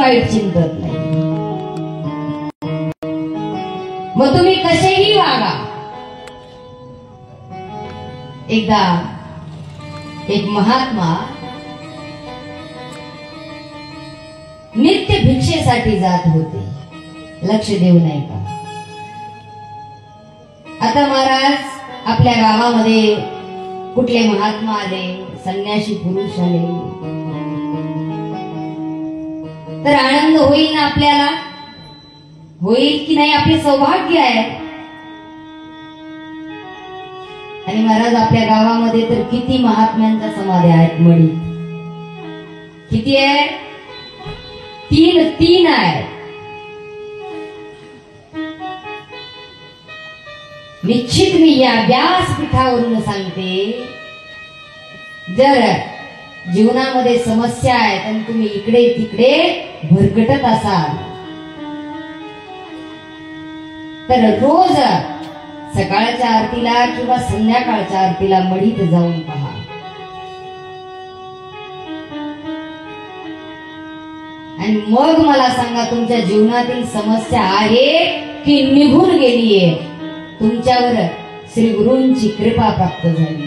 वाईट चिंतत नाही. मग तुम्ही कसेही वागा. एकदा एक महात्मा नित्य भिक्षेसाठी जात होते. लक्ष देऊ नाही का? आता महाराज आपल्या गावामध्ये कुठले महात्मा आले, संन्यासी पुरुष आले तर आनंद होईल ना आपल्याला? होईल की नाही? आपले सौभाग्य आहे. आणि महाराज आपल्या गावामध्ये तर किती महात्म्यांच्या समाध्या आहेत मळी. किती आहे? तीन आहेत. निश्चित मी या व्यासपीठावरून सांगते, जर जीवनामध्ये समस्या आहेत आणि तुम्ही इकडे तिकडे भरकटत असाल तर रोज सकाळच्या आरतीला किंवा संध्याकाळच्या आरतीला मढीत जाऊन पहा. आणि मग मला सांगा तुमच्या जीवनातील समस्या आहे की निघून गेलीये, तुमच्यावर श्री गुरूंची कृपा प्राप्त झाली.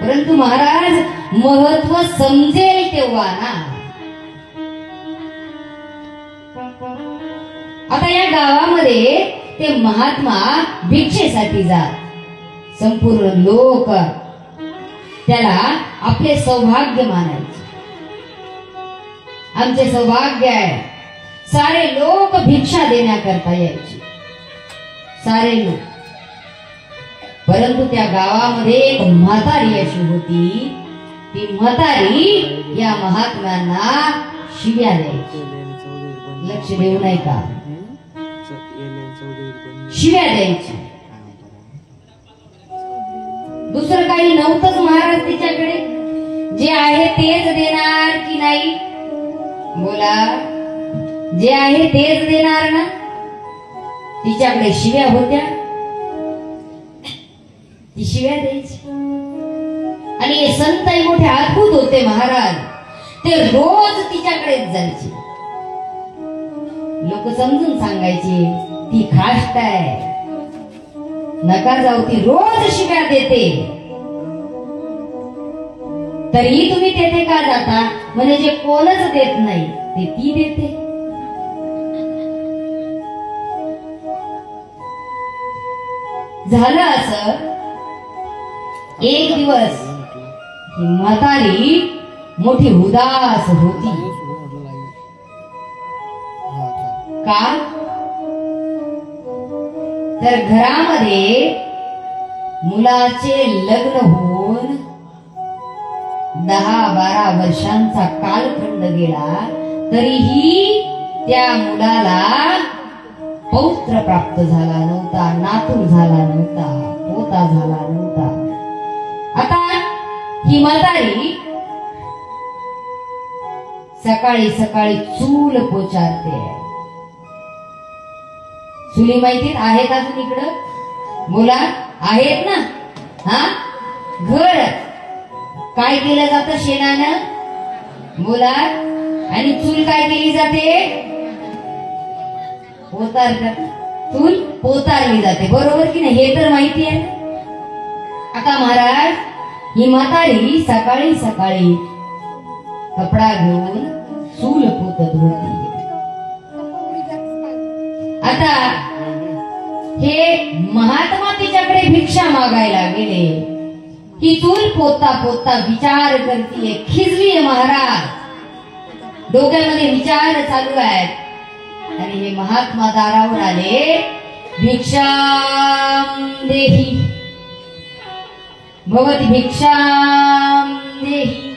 परंतु महाराज महत्व समजेल तेव्हा ना. आता या गावामध्ये ते महात्मा भिक्षेसाठी जात. संपूर्ण लोक त्याला आपले सौभाग्य मानायचे. आमचे सौभाग्य आहे. सारे लोक भिक्षा देण्याकरता यायचे, सारे लोक. परंतु त्या गावामध्ये एक म्हातारी अशी होती. ती म्हातारी या महात्म्यांना शिव्या द्यायची. लक्ष देऊ नाही का? शिव्या द्यायची. दुसरं काही नव्हतंच महाराज तिच्याकडे. जे आहे तेच देणार की नाही? बोला, जे आहे तेच देणार ना? तिच्याकडे शिव्या होत्या, ती शिव्या द्यायची. आणि हे संत मोठे अद्भुत होते महाराज. ते रोज तिच्याकडेच जायचे. लोक समजून सांगायचे ती खाष्ट आहे, नका जाऊ, ती रोज शिव्या देते. तरीही तुम्ही तेथे का जाता? म्हणजे जे कोणच देत नाही ते ती देते. झालं असं, एक दिवस ही म्हातारी मोठी उदास होती. का? तर घरामध्ये मुलाचे लग्न होऊन 10-12 वर्षांचा कालखंड गेला, तरीही त्या मुलाला पौत्र प्राप्त झाला नव्हता, नातू झाला नव्हता, पोता झाला नव्हता. आता ही म्हातारी सकाळी सकाळी चूल पोचारते. चुली माहिती आहेत अजून इकडं? बोला, आहेत ना? हा, घर काय केलं जातं शेणानं? बोला. आणि चूल काय केली जाते? चूल पोतारली जाते. बरोबर की नाही? हे तर माहिती आहे. आता महाराज ही म्हातारी सकाळी सकाळी कपडा घेऊन चूल पोतत होती. आता हे महात्मा तिच्याकडे भिक्षा मागायला गेले. ही चूल पोता पोता विचार करतीये, खिजलीये महाराज. डोक्यामध्ये विचार चालू आहेत. आणि हे महात्मा दारावर आले. भिक्षाम देही भवती भिक्षाम देही.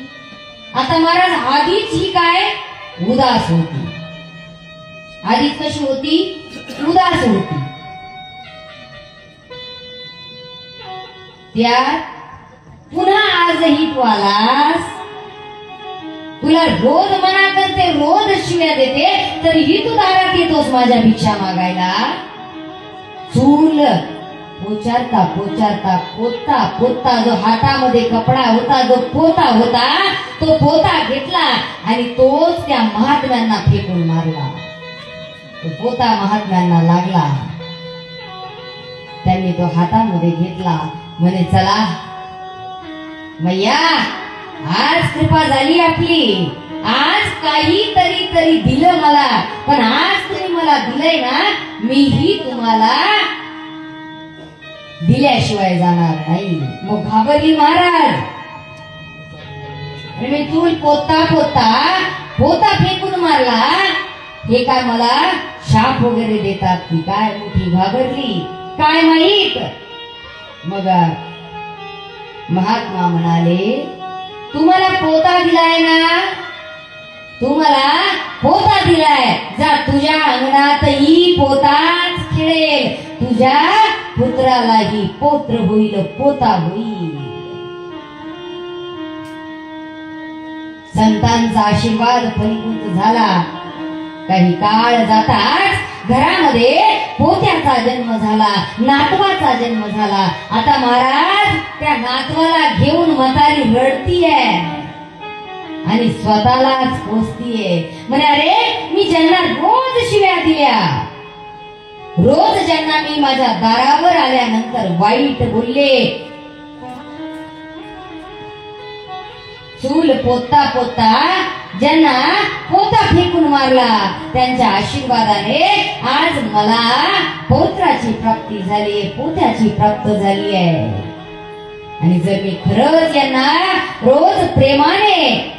आता महाराज आधीच ही काय उदास होती. आधीच कशी होती? उदास होती. त्या पुन्हा आजही तू आलास, तुला रोज मना करते, रोज शिव्या देते, तरीही तू दारात येतोस माझ्या भिक्षा मागायला. चूल पोचारता पोचारता पोता पोता जो हातामध्ये कपडा होता, जो पोता होता, तो पोता घेतला आणि तोच त्या महात्म्यांना फेकून मारला. तो पोता महात्म्यांना लागला. त्यांनी तो हातामध्ये घेतला. म्हणे चला मैया, आज कृपा झाली आपली. आज काहीतरी तरी दिलं मला, पण आज तुम्ही मला दिलंय ना, मीही तुम्हाला दिल्याशिवाय जाणार नाही. मग घाबरली महाराज. आणि मी तू पोता पोता पोता फेकून मारला, हे काय मला शाप वगैरे देतात की काय? मोठी घाबरली, काय माहित. मग महात्मा म्हणाले, तुम्हाला पोता दिलाय ना, तुम्हाला पोता दिलाय, जा तुझ्या अंगणातही पोताच खेळेल, तुझ्या पुत्रालाही पौत्र होईल, पोता होईल. संतांचा आशीर्वाद फलीभूत झाला. काही काळ जाताच घरामध्ये पोत्याचा जन्म झाला, नातवाचा जन्म झाला. आता महाराज त्या नातवाला घेऊन म्हातारी रडतीये आणि स्वतःलाच पोचतीये. म्हणे अरे, मी ज्यांना रोज शिव्या दिल्या, रोज ज्यांना मी माझ्या दारावर आल्यानंतर वाईट बोलले, चूल पोता पोता ज्यांना पोता फेकून मारला, त्यांच्या आशीर्वादाने आज मला पौत्राची प्राप्ती झाली, पोत्याची प्राप्त झाली आहे. आणि जर मी खरंच यांना रोज प्रेमाने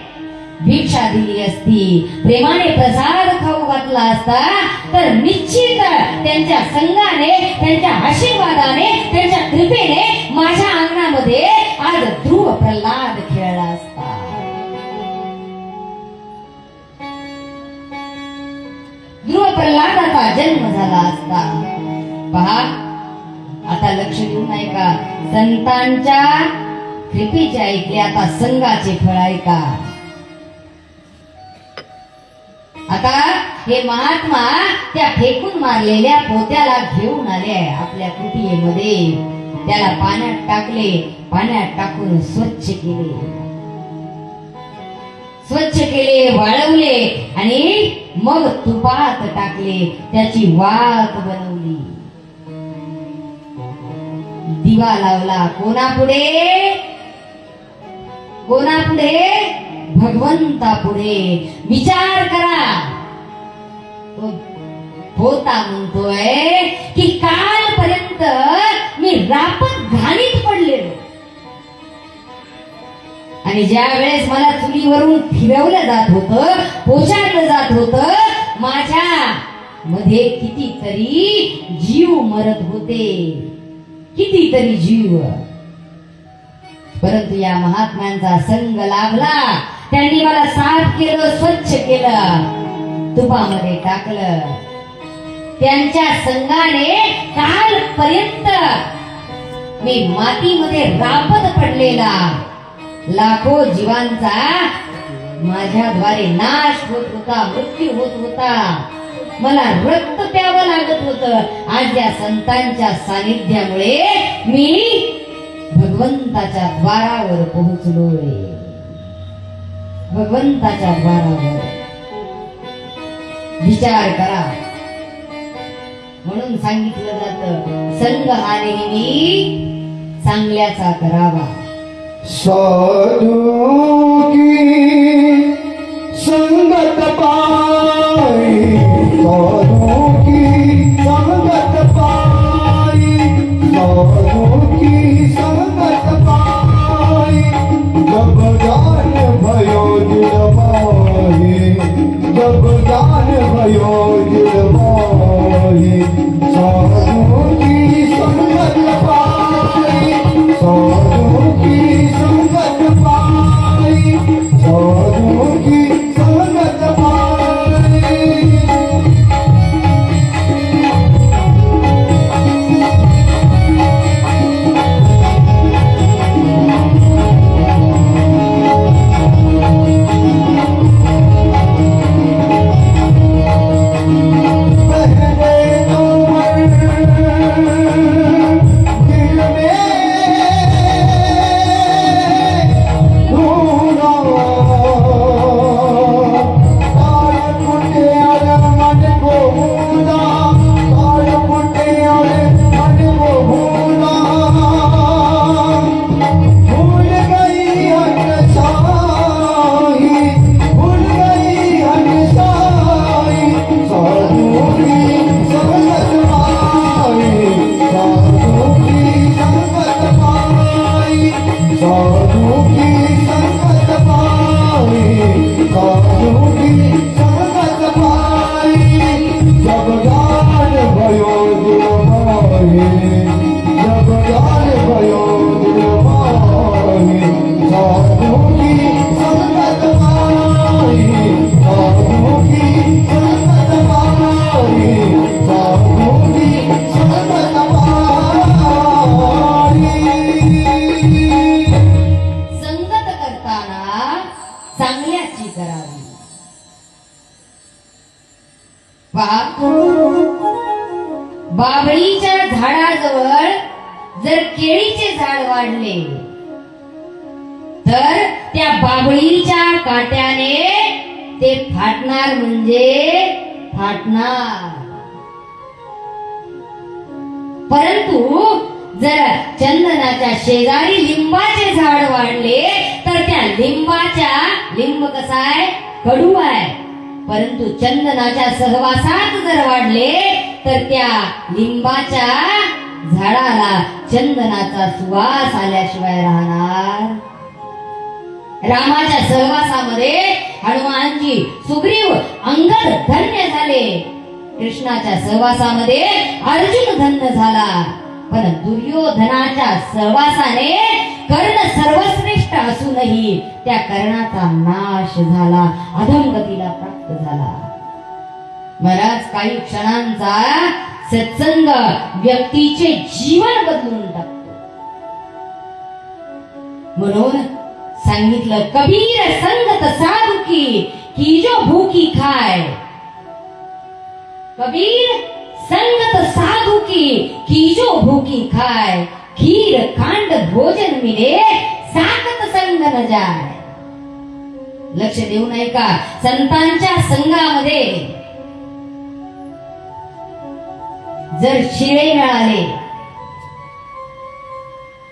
भिक्षा दिली असती, प्रेमाने प्रसाद खाऊ घातला असता, तर निश्चित त्यांच्या संगाने, त्यांच्या आशीर्वादाने, त्यांच्या कृपेने माझ्या अंगणामध्ये आज ध्रुव प्रल्हाद खेळला असता. ध्रुव प्रल्हादाचा जन्म झाला असता. पहा, आता लक्ष देऊ नाही का? संतांच्या कृपेचे ऐकले, आता संगाचे फळ ऐका. आता हे महात्मा त्या फेकून मारलेल्या पोत्याला घेऊन आले आपल्या कुटियेमध्ये. त्याला पाण्यात टाकले, पाण्यात टाकून स्वच्छ केले, स्वच्छ केले, वाळवले आणि मग तुपात टाकले, त्याची वात बनवली, दिवा लावला. कोणापुढे? कोणापुढे? भगवंतापुढे. विचार करा, तो पोता म्हणतोय की कालपर्यंत मी रापत घाणीत पडलेलो, आणि ज्या वेळेस मला चुलीवरून फिरवलं जात होतं, पोचारलं जात होतं, माझ्या मध्ये कितीतरी जीव मरत होते, कितीतरी जीव. परंतु या महात्म्यांचा संग लाभला. त्यांनी मला साफ केलं, स्वच्छ केलं, तुपामध्ये टाकलं. त्यांच्या संगाने कालपर्यंत मी मातीमध्ये रापत पडलेला लाखो जीवांचा माझ्याद्वारे नाश होत होता, मृत्यू होत होता, मला रक्त प्यावं लागत होतं. आज या संतांच्या सानिध्यामुळे मी भगवंताच्या द्वारावर पोहोचलोय, भगवंताच्या द्वारावर. विचार करा. म्हणून सांगितलं जातं, संग हा नेहमी चांगल्याचा करावा. साधू की संगत पाई, साधू की संगत पाई, साधू की संगत पाई, जब जान भयो जुड़ माही, जब जान भयो जुड़ माही, साधू की संगत पाई, साधु की संगत पाई, साधु की संगत पाई. पहा, बाभळीच्या झाडाजवळ जर केळीचे झाड वाढले तर त्या बाभळीच्या काट्याने ते फाटणार म्हणजे फाटणार. परंतु जर चंदनाच्या शेजारी लिंबाचे झाड वाढले तर त्या लिंब कसा आहे, कडू आहे, परंतु चंदनाच्या सहवासात जर वाढले तर त्या लिंबाच्या झाडाला चंदनाचा सुवास आल्याशिवाय राहणार. रामाच्या सहवासामध्ये हनुमानजी, सुग्रीव, अंगद धन्य झाले. कृष्णाच्या सहवासामध्ये अर्जुन धन्य झाला. पण दुर्योधनाच्या सहवासाने कर्ण सर्वश्रेष्ठ असूनही त्या कर्णाचा नाश झाला, अधोगतीला प्राप्त झाला. महाराज, काही क्षणांचा सत्संग व्यक्तीचे जीवन बदलून टाकतो. म्हणून सांगितलं, कबीर संगत साधू की जो भूखी खाय. कबीर संगत साधू की जो भूखी खाय. खीर खांड भोजन मिले साकत संग न जाय. लक्ष देऊ नये का? संतांच्या संघामध्ये जर शिळे मिळाले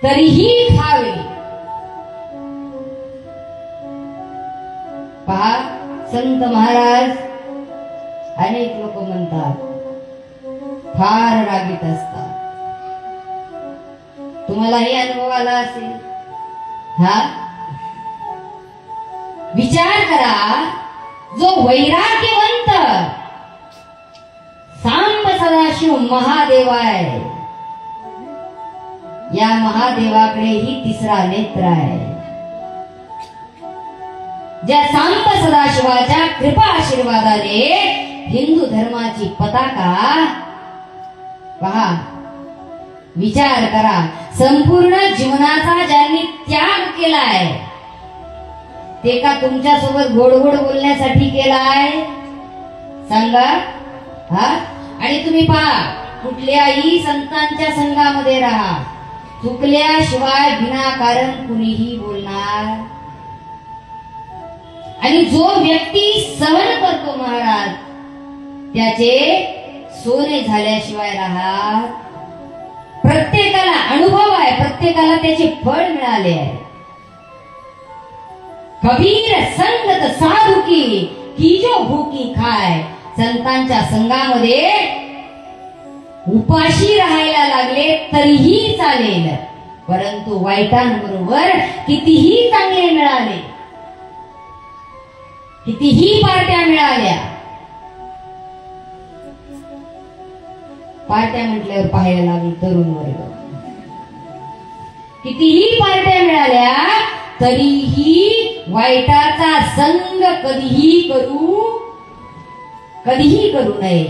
तरीही खावे. पहा, संत महाराज, अनेक लोक म्हणतात फार रागीत असतात. तुम्हालाही अनुभव आला असेल. हा, विचार करा, जो वैराग्यवंत सांब सदाशिव महादेव आहे, या महादेवाकडे ही तिसरा नेत्र आहे. ज्या सांब सदाशिवाच्या कृपा आशीर्वादाने हिंदू धर्माची पताका, पहा, विचार करा, संपूर्ण जीवनाचा ज्यांनी त्याग केलाय ते का तुमच्या सोबत गोड गोड बोलण्यासाठी केलाय? सांगा. हा, आणि तुम्ही पहा, कुठल्याही संतांच्या संघामध्ये राहा, चुकल्याशिवाय विनाकारण कुणीही बोलणार. आणि जो व्यक्ती सहन करतो महाराज, त्याचे सोने झाल्याशिवाय राहत. प्रत्येकाला अनुभव आहे, प्रत्येकाला त्याचे फळ मिळाले आहे. कबीर संगत साधू की जो भूकी खाय. संतांच्या संघामध्ये उपाशी राहायला लागले तरीही चालेल, परंतु वाईटांबरोबर कितीही चांगले मिळाले, कितीही पार्ट्या मिळाल्या. पार्ट्या म्हटल्यावर पाहायला लागली तरुण वर्ग. कितीही पार्ट्या मिळाल्या तरीही वाईटाचा संग कधीही करू नये.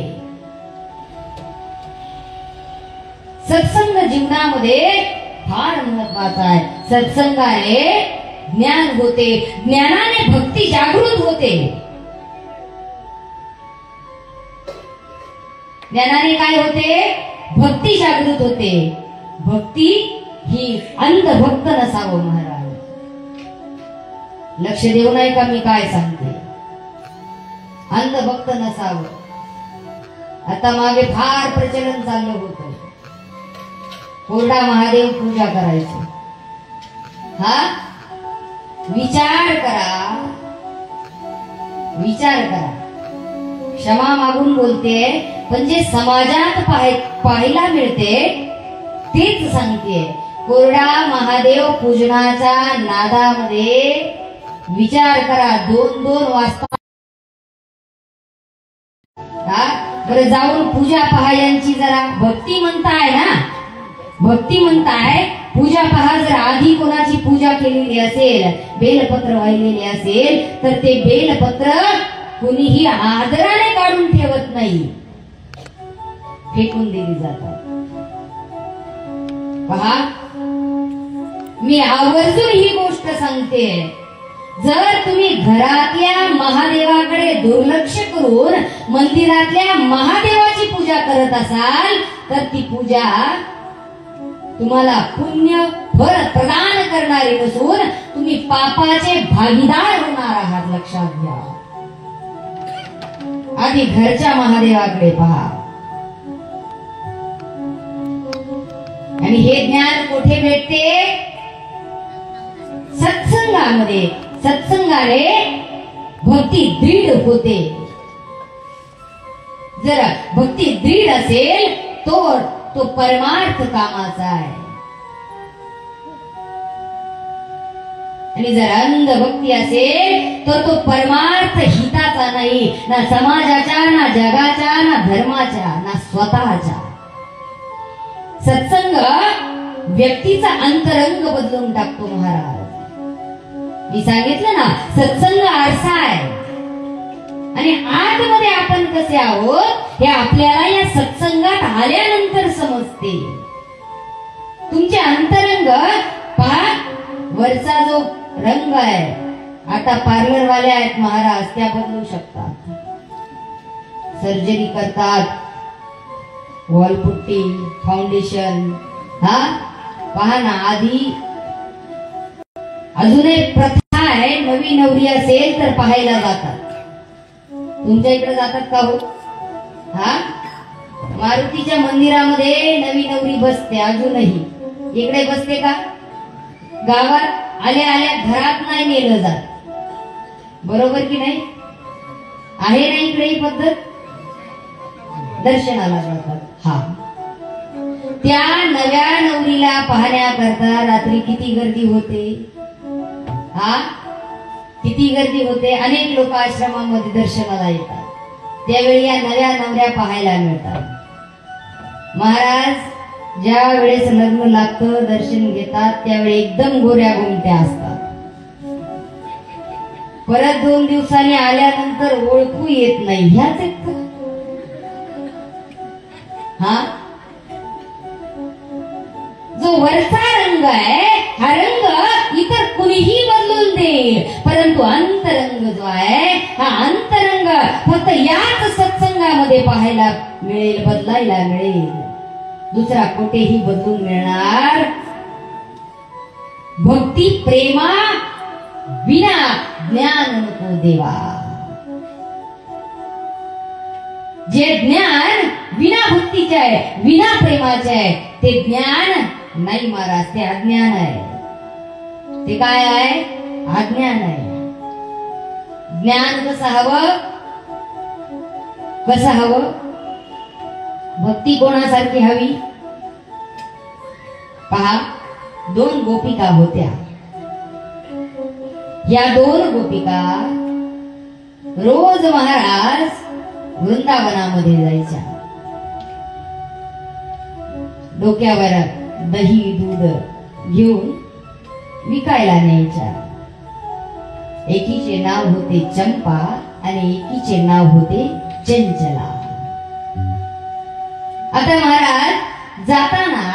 सत्संग जीवनामध्ये फार महत्वाचा आहे. सत्संगाने ज्ञान होते, ज्ञानाने भक्ती जागृत होते. ज्ञानाने काय होते? भक्ती जागृत होते. भक्ती ही अंधभक्त नसावं महाराज. लक्ष देऊ नये का मी काय सांगते? अंधभक्त नसावं. आता मागे फार प्रचलन चाललं होतं, कोरडा महादेव पूजा करायची. हा, विचार करा, विचार करा. क्षमा मागून बोलते, पण जे समाजात पाहायला मिळते तेच सांगते. कोरडा महादेव पूजनाच्या नादामध्ये विचार करा, 2-2 वाजता बरं जाऊन पूजा पहा यांची. जरा भक्ती म्हणताय ना, भक्ती म्हणताय, पूजा पहा. जर आधी कोणाची पूजा केलेली असेल, बेलपत्र वाहिलेले असेल, तर ते बेलपत्र कोणीही आदराने काढून ठेवत नाही, फेकून दिली जातात. पहा, मी आवर्जून ही गोष्ट सांगते. जर तुम्ही घरातल्या महादेवाकडे दुर्लक्ष करून मंदिरातल्या महादेवाची पूजा करत असाल तर ती पूजा तुम्हाला पुण्य फळ प्रदान करणारी नसून तुम्ही पापाचे भागीदार होणार आहात, लक्षात घ्या. आधी घरच्या महादेवाकडे पहा. आणि हे ज्ञान कुठे भेटते? सत्संगामध्ये. सत्संगाने भक्ती दृढ होते. जर भक्ती दृढ असेल तो परमार्थ कामाचा आहे. आणि जर अंध भक्ती असेल तर तो परमार्थ हिताचा नाही, ना समाजाच्या, ना जगाच्या, ना धर्माच्या, ना स्वतःच्या. सत्संग व्यक्तीचा अंतरंग बदलून टाकतो महाराज. मी सांगितलं ना, सत्संग आरसा आहे. आणि आतमध्ये आपण कसे आहोत हे आपल्याला या सत्संगात आल्यानंतर समजते. तुमचे अंतरंग पहा. वरचा जो रंग आहे, आता पार्लर वाले आहेत महाराज, त्या बदलू शकतात. सर्जरी करतात, वॉलपुट्टी, फाउंडेशन. हा पहा ना, आधी अजून एक प्रथा आहे, नवी नवरी असेल तर पाहायला जातात. तुमच्या इकडे जातात का हो? हा, मारुतीच्या मंदिरामध्ये नवी नवरी बसते अजूनही. इकडे बसते का? गावात आल्या आल्या घरात नाही नेलं जात, बरोबर की नाही? आहे ना इकडे ही पद्धत? दर्शनाला जातात. हा, त्या नव्या नवरीला पाहण्याकरता रात्री किती गर्दी होते? हा, किती गर्दी होते. अनेक लोक आश्रमामध्ये दर्शनाला येतात. त्यावेळी या नव्या नवऱ्या पाहायला मिळतात. महाराज ज्या वेळेस लग्न लागतं, दर्शन घेतात, त्यावेळी एकदम गोऱ्या गोमट्या असतात. परत 2 दिवसांनी आल्यानंतर ओळखू येत नाही. ह्याच आहेत का? हा, जो वरचा रंग आहे हा रंग इतर कुणीही बदलून देईल, परंतु अंतरंग जो आहे हा अंतरंग फक्त याच सत्संगामध्ये पाहायला मिळेल, बदलायला मिळेल. दुसरा कुठेही बदलून मिळणार. भक्ती प्रेमा विना ज्ञान नको देवा. जे ज्ञान विना भक्तीचे आहे, विना प्रेमाचे आहे, ते ज्ञान नाही महाराज, ते अज्ञान आहे. ते काय आहे? अज्ञान आहे. ज्ञान कसं हवं? कसं हवं? भक्ती कोणासारखी हवी? पहा, 2 गोपिका होत्या. या 2 गोपिका रोज महाराज वृंदावनामध्ये जायच्या. डोक्यावर दही दूध घेऊन विकायला न्यायच्या. एकीचे नाव होते चंपा आणि एकीचे नाव होते चंचला. आता महाराज जाताना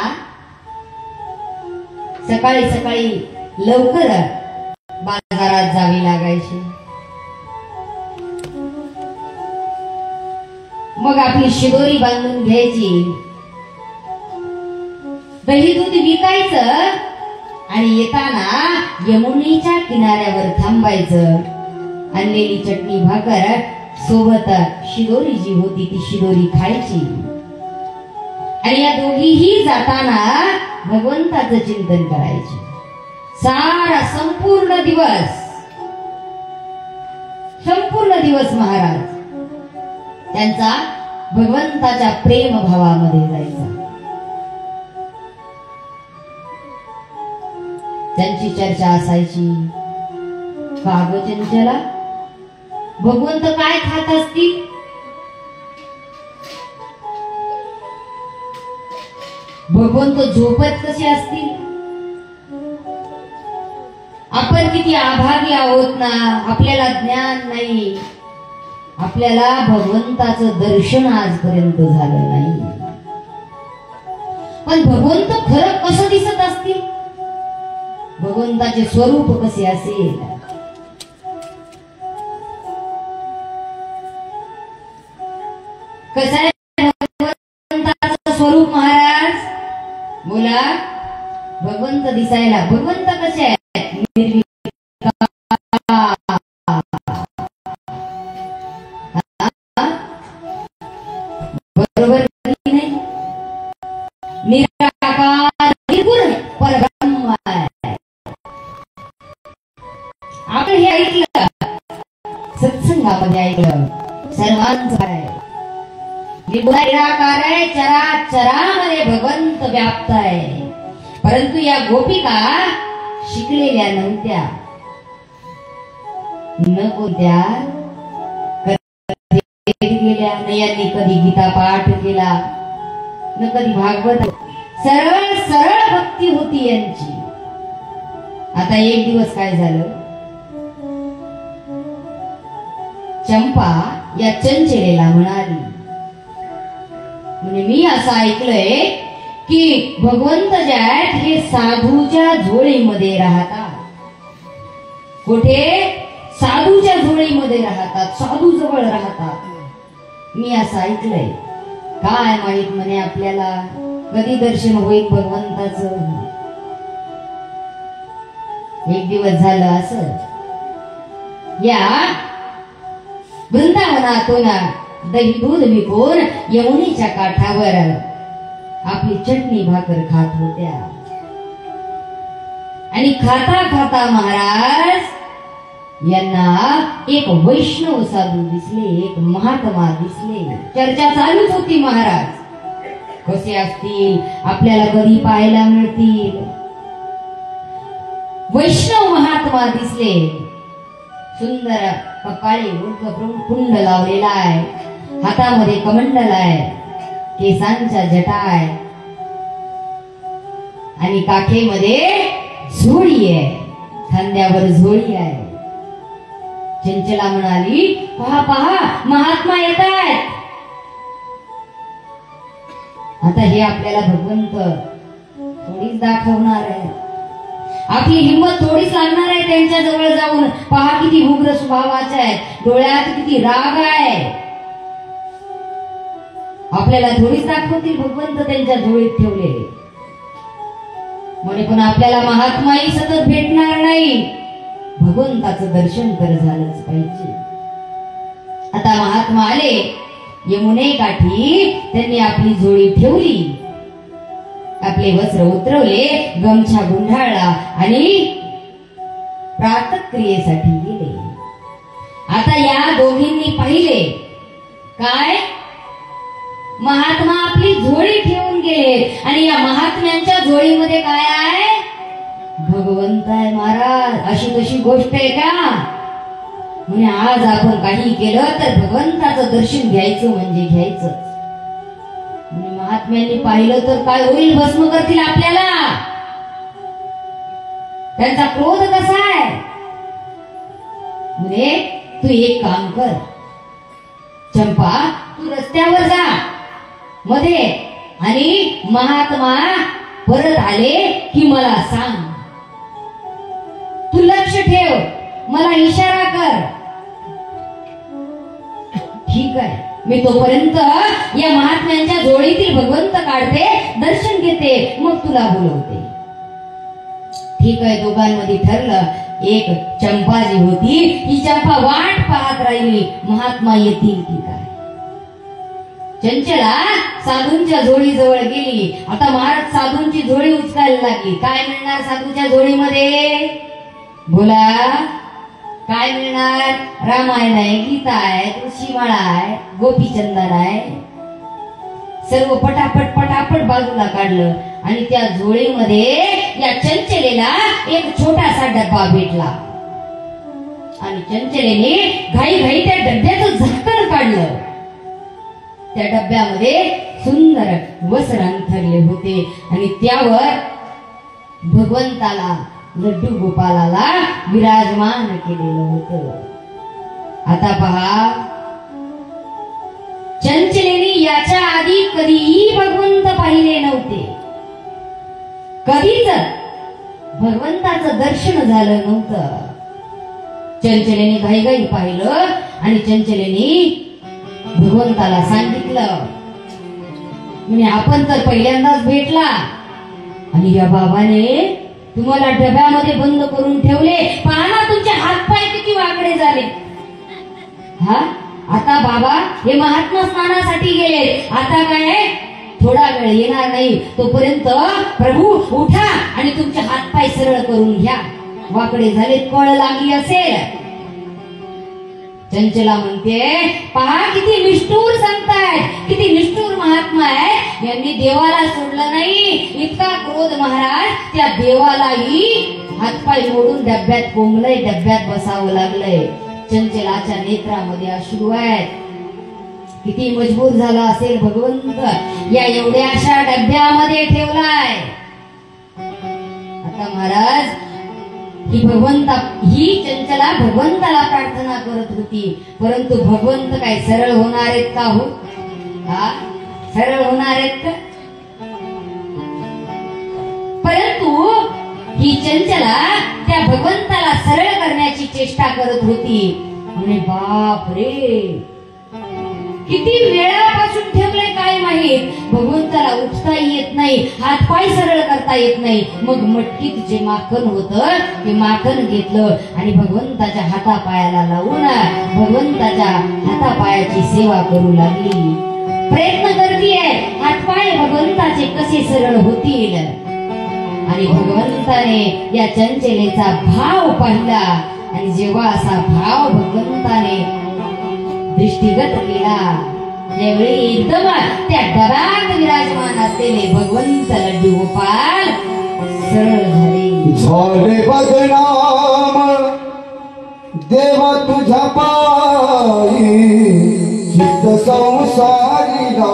सकाळी सकाळी लवकर बाजारात जावे लागायचे. मग आपली शिदोरी बांधून घ्यायची, दही दूध विकायचं आणि येताना यमुनेच्या किनाऱ्यावर थांबायचं. आणलेली चटणी भाकर सोबत शिदोरी जी होती ती शिदोरी खायची. आणि या दोघीही जाताना भगवंताचं चिंतन करायचे. सारा संपूर्ण दिवस महाराज त्यांचा भगवंताच्या प्रेम भावामध्ये जायचा. त्यांची चर्चा असायची. का ग चंचला, भगवंत काय खात असतील? भगवंत झोपत कसे असतील? आपण किती अभागी आहोत ना, आपल्याला ज्ञान नाही, आपल्याला भगवंताचं दर्शन आजपर्यंत झालं नाही. पण भगवंत खरं कसं दिसत असतील? भगवंताचे स्वरूप कसे असेल? कसं आहे भगवंताचं स्वरूप महाराज? बोला. भगवंत दिसायला भगवंत कसे आहेत? निर्विकार, बरोबर की नाही? निराकार निर्गुण परब्रह्म आहे. आपण हे ऐकलं, सत्संगामध्ये ऐकलं, सर्वांचं आहे. निराकार आहे, चराचरामध्ये भगवंत व्याप्त आहे. परंतु या गोपिका शिकलेल्या नव्हत्या, न कोणत्या गेल्या, न यांनी कधी गीता पाठ केला, न कधी भागवत. सरळ सरळ भक्ती होती यांची. आता एक दिवस काय झालं, चंपा या चंचलेला म्हणाली, म्हणजे मी असं ऐकलंय की भगवंत जे आहेत हे साधूच्या झोळीमध्ये राहतात. कुठे? साधूच्या झोळीमध्ये राहतात, साधू जवळ राहतात. मी असं ऐकलंय. काय माहित म्हणे आपल्याला कधी दर्शन होईल भगवंताचं. एक दिवस झालं असं, या वृंदावनातून दही दूध विकून यमुनेच्या काठावर आपली चटणी भाकर खात होत्या. आणि खाता खाता महाराज यांना एक वैष्णव साधू दिसले, एक महात्मा दिसले. चर्चा चालूच होती महाराज, कसे असतील, आपल्याला कधी पाहायला मिळतील. वैष्णव महात्मा दिसले. सुंदर कपाळी कुंड लावलेला आहे, हातामध्ये कमंडल आहे, केसांच्या जटा आहे आणि काखेमध्ये झोळी आहे, खांद्यावर झोळी आहे. चंचला म्हणाली, पहा पहा महात्मा येत आहेत. आता हे आपल्याला भगवंत थोडीच दाखवणार आहे. आपली हिंमत थोडीच लागणार आहे त्यांच्या जवळ जाऊन. पहा किती उग्र स्वभावाचे आहेत, डोळ्यात किती राग आहे. आपल्याला थोडीच दाखवतील भगवंत त्यांच्या झोळीत ठेवलेले. म्हणे पण आपल्याला महात्माही सतत भेटणार नाही, भगवंताचं दर्शन तर झालंच पाहिजे. आता महात्मा आले यमुने काठी, त्यांनी आपली झोळी ठेवली, आपले वस्त्र उतरवले, गमछा गुंढाळला आणि प्रातःक्रियेसाठी गेले. आता या दोघींनी पाहिले काय, महात्मा आपली झोळी ठेवून गेले आणि या महात्म्यांच्या झोळीमध्ये काय आहे? भगवंत आहे महाराज. अशी तशी गोष्ट आहे का? म्हणजे आज आपण काही केलं तर भगवंताचं दर्शन घ्यायचं म्हणजे घ्यायचं. म्हणजे महात्म्यांनी पाहिलं तर काय होईल? भस्म करतील आपल्याला. त्यांचा क्रोध कसा आहे? म्हणजे तू एक काम कर चंपा, तू रस्त्यावर जा मध्ये, आणि महात्मा परत आले की मला सांग. तू लक्ष ठेव, मला इशारा कर. ठीक आहे, मी तोपर्यंत या महात्म्यांच्या जोडीतील भगवंत काढते, दर्शन घेते, मग तुला बोलवते. ठीक आहे, दोघांमध्ये ठरलं. एक चंपा जी होती, ही चंपा वाट पाहत राहिली, महात्मा येतील की काय. चंचला साधूंच्या झोळी जवळ गेली. आता महाराज साधूंची झोळी उचकायला लागली. काय मिळणार साधूच्या झोळीमध्ये? बोला, काय मिळणार? रामायण आहे, गीता आहे, तुळशीमाळा आहे, गोपीचंदन आहे. सर्व पटापट पटापट बाजूला काढलं आणि त्या झोळीमध्ये या चंचलेला एक छोटासा डब्बा भेटला. आणि चंचलेने घाई घाई त्या डब्याचं झाकण काढलं. त्या डब्यामध्ये सुंदर वस्त्र अंथरले होते आणि त्यावर भगवंताला, लड्डू गोपालाला विराजमान केलेलं होतं. आता पहा, चंचलेने याच्या आधी कधीही भगवंत पाहिले नव्हते, कधीच भगवंताचं दर्शन झालं नव्हतं. चंचलेने घाईघाई पाहिलं आणि चंचलेने भगवंताला सांगितलं. म्हणजे आपण तर पहिल्यांदाच भेटला आणि या बाबाने तुम्हाला डब्यामध्ये बंद करून ठेवले. पहा ना तुमचे हातपाय किती वाकडे झाले. हा आता बाबा हे महात्मा स्नानासाठी गेले. आता काय थोडा वेळ येणार नाही, तोपर्यंत प्रभू उठा आणि तुमचे हातपाय सरळ करून घ्या. वाकडे झाले, कळ लागली असेल. चंचला म्हणते पहा किती निष्ठूर सांगतायत, किती निष्ठूर महात्मा आहे. यांनी देवाला सोडलं नाही. इतका क्रोध महाराज त्या देवालाही हातपाय मोडून डब्यात कोंबलंय, डब्यात बसावं लागलंय. चंचलाच्या नेत्रामध्ये अश्रू आहेत. किती मजबूर झाला असेल भगवंत, या एवढ्याशा डब्यामध्ये ठेवलाय. आता महाराज ही चंचला भगवंताला प्रार्थना करत होती, परंतु भगवंत काय सरळ होणार आहेत का? हो हा सरळ होणार आहेत का? परंतु ही चंचला त्या भगवंताला सरळ करण्याची चेष्टा करत होती. आणि बाप रे किती वेळापासून ठेवलंय काय माहित. भगवंताला उठताही येत नाही, हातपाय सरळ करता येत नाही. मग मटकीत जे माखन होतं ते माखन घेतलं आणि भगवंताच्या हातापायाला लावून भगवंताच्या हातापायाची सेवा करू लागली. प्रयत्न करतीये हातपाय भगवंताचे कसे सरळ होतील. आणि भगवंताने या चंचलेचा भाव पाहिला आणि जेव्हा असा भाव भगवंताने दृष्टीगत केला, त्यावेळी एकदम त्या डब्यात विराजमान असलेले भगवंत लड्डू गोपाल सरळ झाले. झाले बदनाम देवा तुझ्या पायी, चित्त संसारीला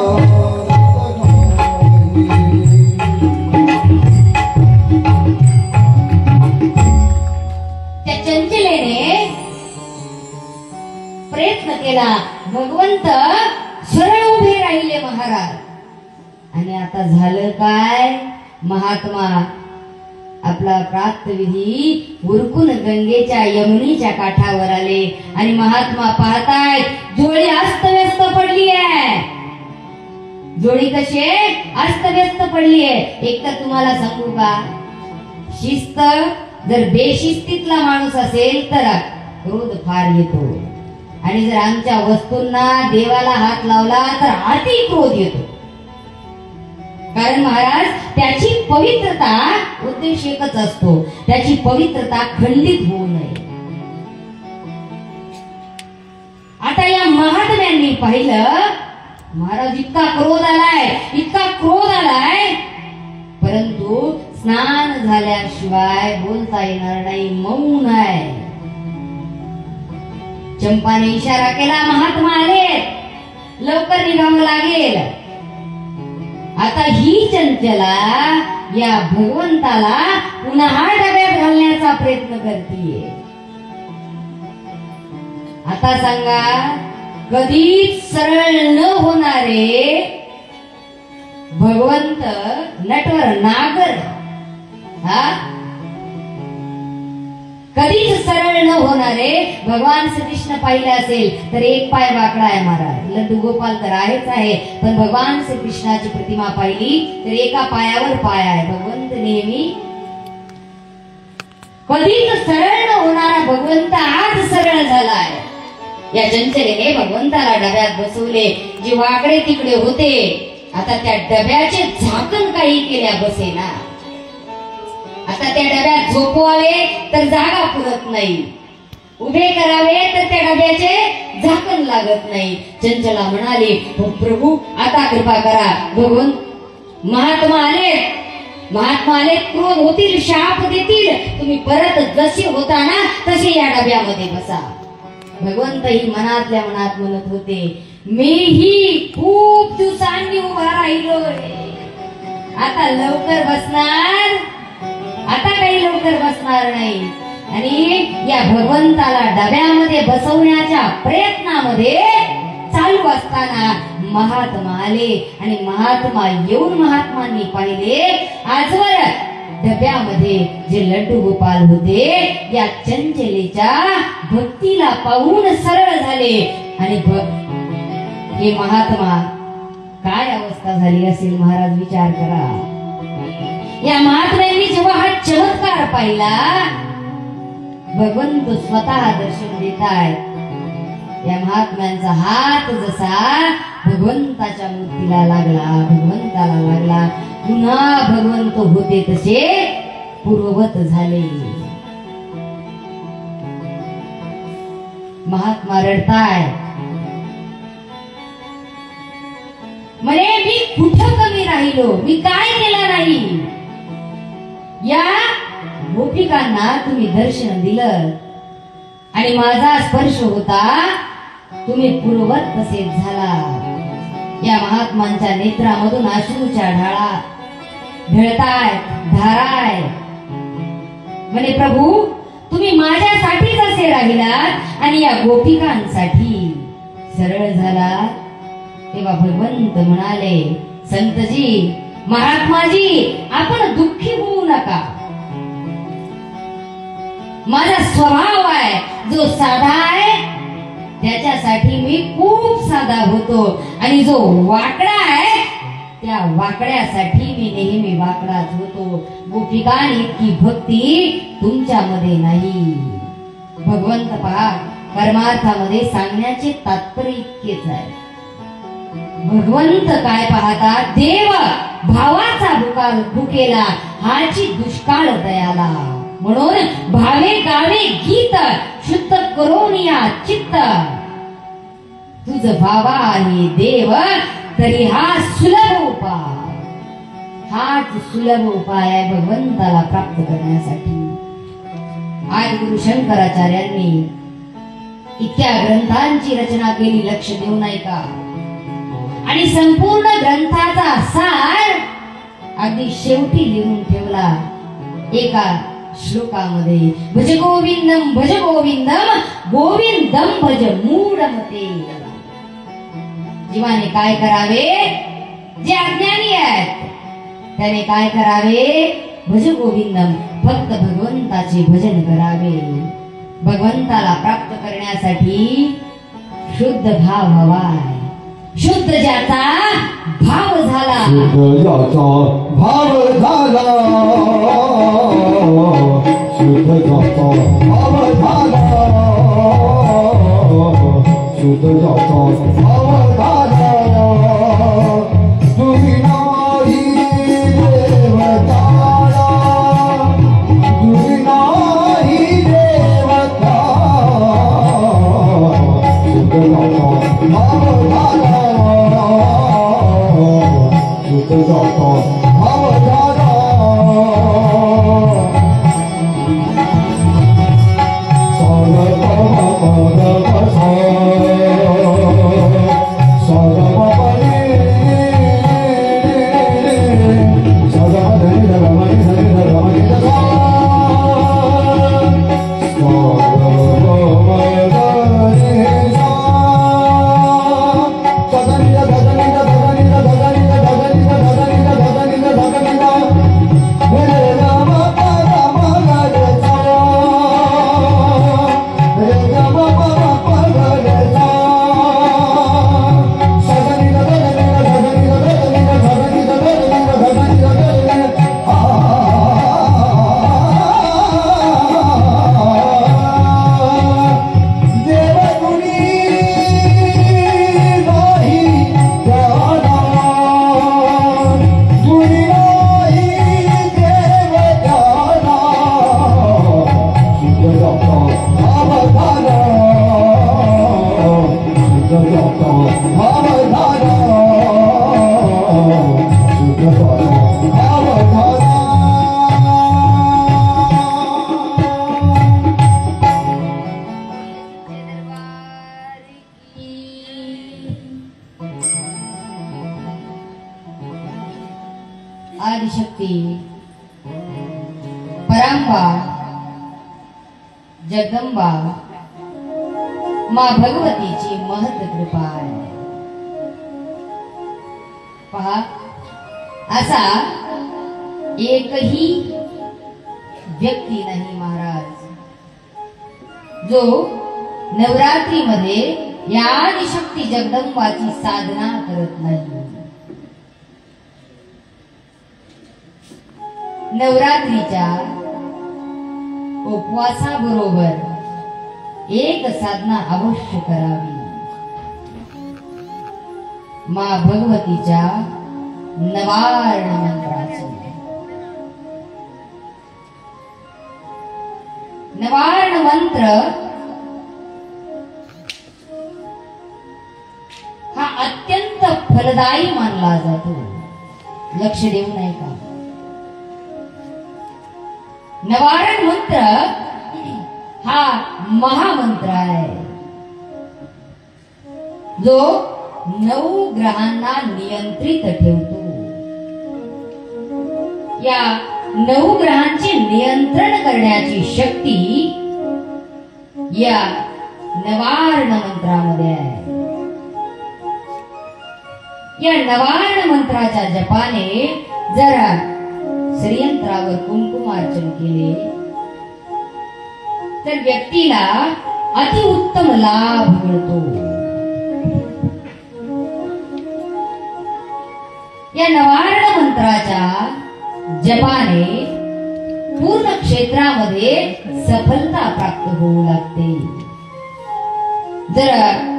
त्या चंचलेने प्रयत्न केला. भगवंत सरळ उभे राहिले महाराज. आणि आता झालं काय, महात्मा आपला प्रातविधी उरकून गंगेच्या यमुनीच्या काठावर आले. आणि महात्मा पाहतायत जोडी अस्तव्यस्त पडली आहे. जोडी कशी अस्तव्यस्त पडली आहे. एक तर तुम्हाला सांगू का, शिस्त जर बेशिस्तीतला माणूस असेल तर क्रोध फार येतो. आणि जर आमच्या वस्तूंना देवाला हात लावला तर अति क्रोध येतो. कारण महाराज त्याची पवित्रता उद्देश एकच असतो, त्याची पवित्रता खंडित होऊ नये. आता या महात्म्यांनी पाहिलं महाराज इतका क्रोध आलाय, इतका क्रोध आलाय, परंतु स्नान झाल्याशिवाय बोलता येणार नाही, मौन आहे. चंपाने इशारा केला महात्मा आले, लवकर निघावं लागेल. आता ही चंचला या भगवंताला पुन्हा डब्यात घालण्याचा प्रयत्न करतीये. आता सांगा कधीच सरळ न होणारे भगवंत नटवर नागर, हा कधीच सरळ न होणारे भगवान श्रीकृष्ण पाहिले असेल तर एक पाय वाकडा आहे महाराज. लड्डू गोपाल तर आहेच आहे, पण भगवान श्रीकृष्णाची प्रतिमा पाहिली तर एका पायावर पाय आहे. भगवंत नेहमी कधीच सरळ न होणारा भगवंत आज सरळ झालाय. या चंचलेने भगवंताला डब्यात बसवले. जे वाकडे तिकडे होते आता त्या डब्याचे झाकण काही केल्या बसेना. आता त्या डब्यात झोपवावे तर जागा पुरत नाही, उभे करावे तर त्या डब्याचे झाकण लागत नाही. चंचला म्हणाले प्रभू आता कृपा करा. भगवंत महात्मा आले क्रोध होतील, शाप देतील, तुम्ही परत जसे होता ना तसे या डब्यामध्ये बसा. भगवंतही मनातल्या मनात म्हणत होते मीही खूप दिवसांनी उभा राहिलोय, आता लवकर बसणार, आता काही लवकर बसणार नाही. आणि या भगवंताला डब्यामध्ये बसवण्याच्या प्रयत्नामध्ये चालू असताना महात्मा आले आणि महात्मा येऊन महात्मांनी पाहिले आजवर डब्यामध्ये जे लड्डू गोपाल होते या चंचलेच्या भक्तीला पाहून सरळ झाले आणि हे महात्मा काय अवस्था झाली असेल महाराज, विचार करा. या महात्म्यांनी जेव्हा हा चमत्कार पाहिला, भगवंत स्वतः दर्शन देताय. या महात्म्यांचा हात जसा भगवंताच्या मूर्तीला लागला, भगवंताला लागला, पुन्हा भगवंत होते तसे पूर्ववत झाले. महात्मा रडताय, म्हणे मी कुठं कमी राहिलो, मी काय केलं नाही. या गोपिकांना तुम्ही दर्शन दिलं आणि माझा स्पर्श होता, तुम्ही पूर्ववत तसेच झाला. या महात्मांच्या नेत्रामधून अश्रूच्या ढाळा ढळतायत, धाराय. म्हणे प्रभू तुम्ही माझ्यासाठीच असे राहिलात आणि या गोपिकांसाठी सरळ झाला. तेव्हा भगवंत म्हणाले, संतजी, महात्माजी, आपण दुःखी होऊ नका. माझा स्वभाव आहे जो साधा आहे त्याच्यासाठी मी खूप साधा होतो, आणि जो वाकडा आहे त्या वाकड्यासाठी मी नेहमी वाकडाच होतो. गोपिकांनी इतकी भक्ती तुमच्यामध्ये नाही. भगवंत पहा, परमार्थामध्ये सांगण्याचे तात्पर्य इतकेच आहे. भगवंत काय पाहता, देव भावाचा भुकेला हाची दुष्काळ दयाला. म्हणून भावे गावे गीत शुद्ध करून या चित्त. तुझ भावा आहे देव तरी हा सुलभ उपाय. हाच सुलभ उपाय आहे भगवंताला प्राप्त करण्यासाठी. आज गुरु शंकराचार्यांनी इतक्या ग्रंथांची रचना केली, लक्ष देऊ नाही का? आणि संपूर्ण ग्रंथाचा सार अगदी शेवटी लिहून ठेवला एका श्लोकामध्ये. भज गोविंदम भज गोविंदम गोविंदम भज मूढमते. जीवाने काय करावे, जे अज्ञानी आहेत त्याने काय करावे, भज गोविंदम, फक्त भगवंताचे भजन करावे. भगवंताला प्राप्त करण्यासाठी शुद्ध भाव हवाय. शुद्ध ज्याचा भाव झाला, शुद्ध ज्याचा भाव झाला, शुद्ध ज्याचा भाव झाला, शुद्ध ज्याचा भाव झाला. तुम्ही नाही देवताला, तुम्ही नाही देवता. शुद्ध ज्याचा भाव झाला, शुद्ध ज्याचा भाव झाला. आदिशक्ती परांबा जगदंबा माँ भगवतीची महत कृपा आहे. पहा, असा एकही व्यक्ती नाही महाराज जो नवरात्रीमध्ये या आदिशक्ती जगदंबाची साधना करत नाही. नवरात्रीच्या उपवासाबरोबर एक साधना अवश्य करावी. माँ भगवतीच्या नवार्ण मंत्राची. नवार्ण मंत्र हा अत्यंत फलदायी मानला जातो. लक्ष देऊ नये का? नवारण मंत्र हा महामंत्र आहे जो 9 ग्रहांना नियंत्रित ठेवतो. या 9 ग्रहांचे नियंत्रण करण्याची शक्ती या नवार्ण मंत्रामध्ये आहे. या नवार्ण मंत्राच्या जपाने जरा श्रीयंत्रावर कुंकुमार्चन केले तर व्यक्तीला अतिउत्तम लाभ मिळतो. या नवार्ण मंत्राच्या जपाने पूर्ण क्षेत्रामध्ये सफलता प्राप्त होऊ लागते. जर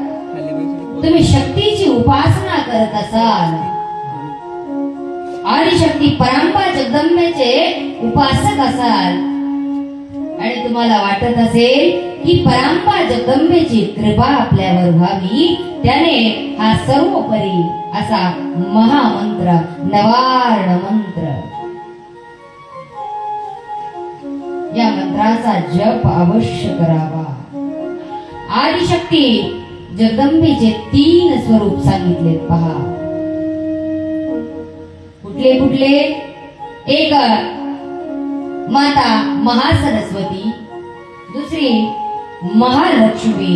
तुम्ही शक्तीची उपासना करत असाल, आदिशक्ती परांबा जगदंबेचे उपासक असाल आणि तुम्हाला वाटत असेल की परांबा जगदंबेची कृपा आपल्यावर व्हावी, त्याने हा सर्वोपरी असा महामंत्र नवार्ण मंत्र, या मंत्राचा जप अवश्य करावा. आदिशक्ती जगदंबेचे 3 स्वरूप सांगितले पहा. कुठले कुठले? एक माता महासरस्वती, दुसरी महालक्ष्मी,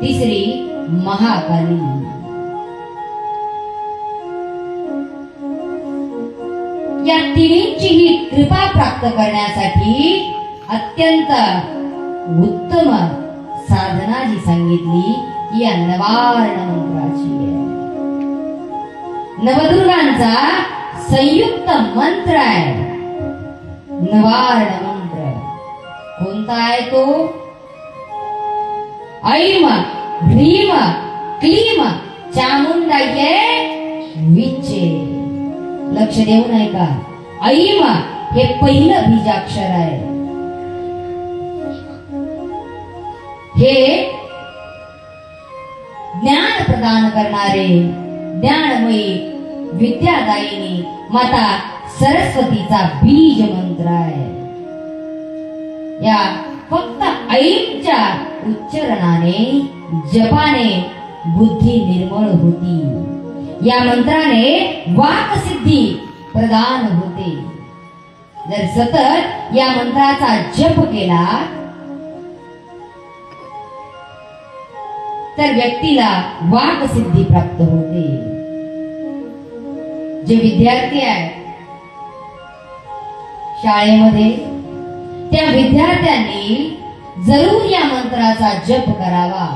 तिसरी महाकाली. या तिन्हींचीही कृपा प्राप्त करण्यासाठी अत्यंत उत्तम साधना जी सांगितली या नवार्ण मंत्राची आहे. नवदुर्गांचा संयुक्त मंत्र आहे नवार्ण मंत्र. कोणता आहे तो? ऐम ह्रीम क्लीम चामुंडाये विचे. लक्ष देऊ नये का? ऐम हे पहिलं बीजाक्षर आहे. हे ज्ञान प्रदान करणारे ज्ञानमयी विद्यादायिनी माता सरस्वतीचा बीज मंत्र आहे. या फक्त ऐमच्या उच्चारणाने जपाने बुद्धी निर्मळ होती. या मंत्राने वाक सिद्धी प्रदान होते. जर सतत या मंत्राचा जप केला तर व्यक्तीला वाक सिद्धी प्राप्त होते. जे विद्यार्थी आहेत शाळेमध्ये, त्या विद्यार्थ्यांनी जरूर या मंत्राचा जप करावा.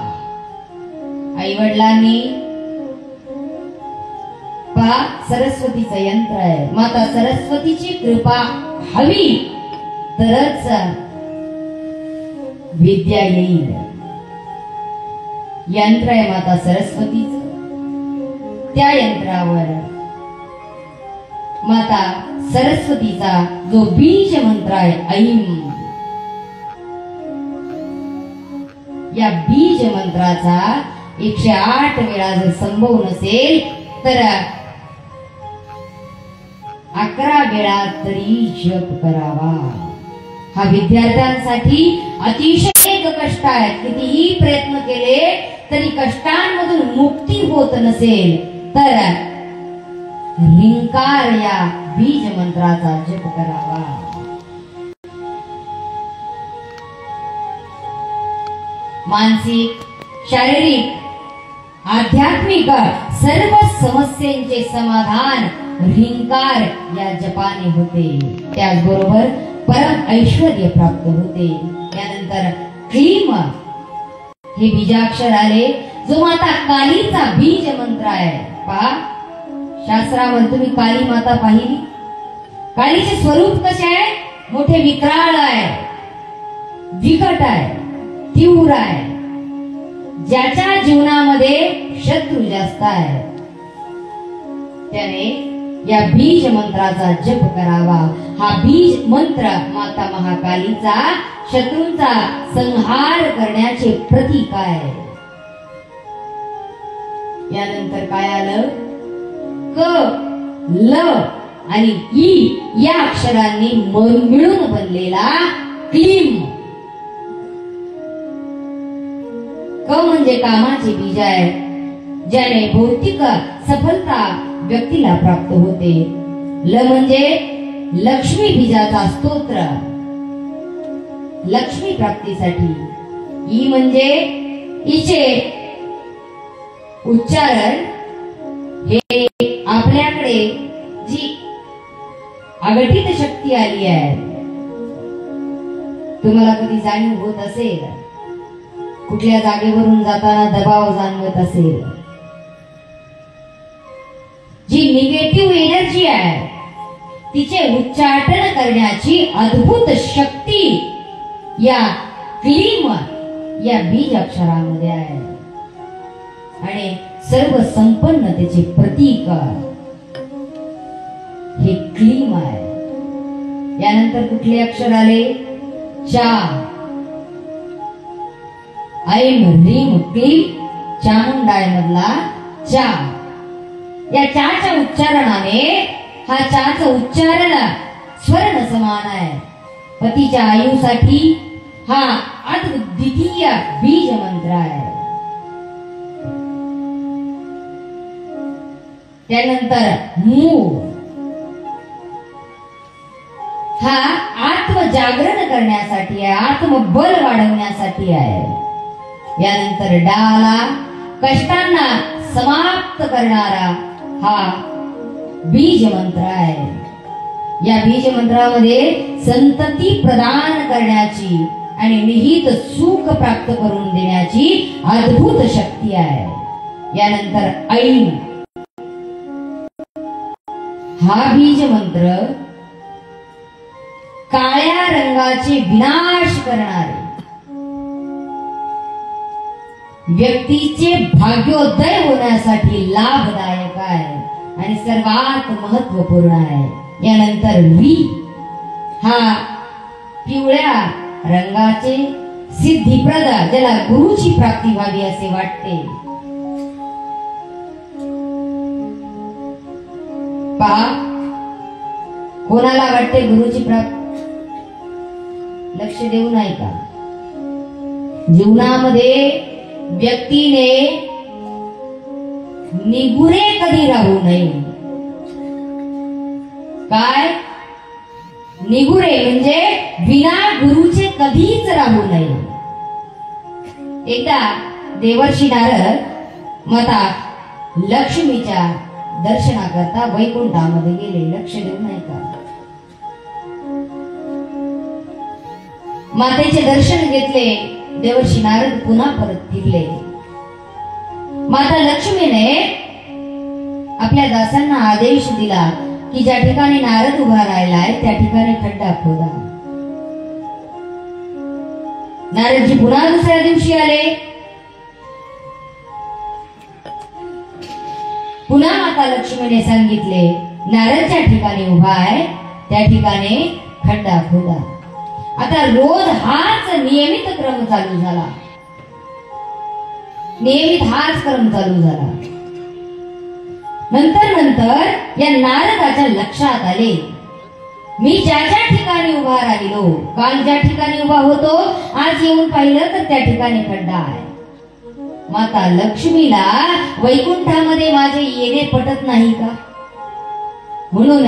आई वडिलांनी पहा, सरस्वतीचं यंत्र आहे. माता सरस्वतीची कृपा हवी तरच विद्या येईल. यंत्र आहे माता सरस्वतीचं. त्या यंत्रावर माता सरस्वतीचा जो बीज मंत्र आहे ऐम, या बीज मंत्राचा 108 वेळा जर संभव नसेल तर 11 वेळा तरी जप करावा. हा विद्यार्थ्यांसाठी अतिशय कष्ट आहे. कितीही प्रयत्न केले तरी कष्टांमधून मुक्ती होत नसेल तर ह्रींकार या बीज मंत्राचा जप करावा. मानसिक, शारीरिक, आध्यात्मिक सर्व समस्यांचे समाधान ह्रींकार या जपाने होते. त्याचबरोबर परम ऐश्वर्य प्राप्त होते. त्यानंतर क्लीम हे बीजाक्षर आले. जो माता कालीचा बीज मंत्र आहे. पहा, शास्त्रामध्ये तुम्ही काली माता पाहिली. कालीचे स्वरूप कसे आहे? मोठे विक्राळ आहे, विकट आहे, तीव्र आहे. ज्याच्या जीवनामध्ये शत्रू जास्त आहे त्याने या बीज मंत्राचा जप करावा. हा बीज मंत्र माता महाकालीचा शत्रूंचा संहार करण्याचे प्रतीक आहे. यानंतर काय आलं? क, ल आणि ई या अक्षरांनी मिळून बनलेला क्लीम. क म्हणजे कामाचे बीज आहे, ज्याने भौतिक सफलता व्यक्तीला प्राप्त होते. ल म्हणजे लक्ष्मी बीजाचा स्तोत्र, लक्ष्मी प्राप्तीसाठी. ई म्हणजे इचे उच्चारण हे आपल्याकडे जी अगटित शक्ती आली आहे, तुम्हाला कधी जाणीव होत असेल, कुठल्या जागेवरून जाताना दबाव जाणवत असेल, जी निगेटिव्ह एनर्जी आहे तिचे उच्चाटन करण्याची अद्भुत शक्ती या क्लीम या बीज अक्षरामध्ये आहे आणि सर्व संपन्नतेचे प्रतीक हे क्लीम आहे. यानंतर कुठले अक्षर आले? चा. ऐम ह्रीम क्लीम चामुंडाय मधला चा. या चाच्या उच्चारणाने हा चाचं उच्चारण स्वर्ण समान आहे. पतीच्या आयुसाठी हा अद्वितीय बीज मंत्र आहे. त्यानंतर मू हा आत्मजागरण करण्यासाठी आहे, आत्मबल वाढवण्यासाठी आहे. यानंतर डाला कष्टांना समाप्त करणारा हा बीज मंत्र आहे. या बीज मंत्रामध्ये संतती प्रदान करण्याची आणि निहित सुख प्राप्त करून देण्याची अद्भुत शक्ती आहे. यानंतर ऐन हा बीज मंत्र काळ्या रंगाचे विनाश करणारे, व्यक्तीचे भाग्योदय होण्यासाठी लाभदायक आहे आणि सर्वात महत्वपूर्ण आहे. यानंतर वी हा पिवळ्या रंगाचे सिद्धिप्रद, ज्याला गुरुची प्राप्ती व्हावी असे वाटते. पहा, कोणाला वाटते गुरुची प्राप्ती? लक्ष देऊ नाही का? जीवनामध्ये व्यक्तीने निगुरे कधी राहू नये. काय? निगुरे म्हणजे विना गुरुचे कधीच राहू नये. एकदा देवर्षी नारद माता लक्ष्मीच्या दर्शनाकरता वैकुंठामध्ये गेले. लक्ष देऊ नाही का? मातेचे दर्शन घेतले. देवर्षी नारद पुन्हा परत फिरले. माता लक्ष्मीने आपल्या दासांना आदेश दिला की ज्या ठिकाणी नारद उभा राहिलाय त्या ठिकाणी खड्डा खोदा. नारदजी पुन्हा दुसऱ्या दिवशी आले. पुन्हा माता लक्ष्मीने सांगितले नारद ज्या ठिकाणी उभा आहे त्या ठिकाणी खड्डा खोदा. आता रोज हाच नियमित क्रम चालू झाला. नेहमी हाच क्रम चालू झाला. नंतर या नारदाच्या लक्षात आले, मी ज्या ज्या ठिकाणी उभा राहिलो, काल ज्या ठिकाणी उभा होतो, आज येऊन पाहिलं तर त्या ठिकाणी खड्डा आहे. माता लक्ष्मीला वैकुंठामध्ये माझे येणे पटत नाही का? म्हणून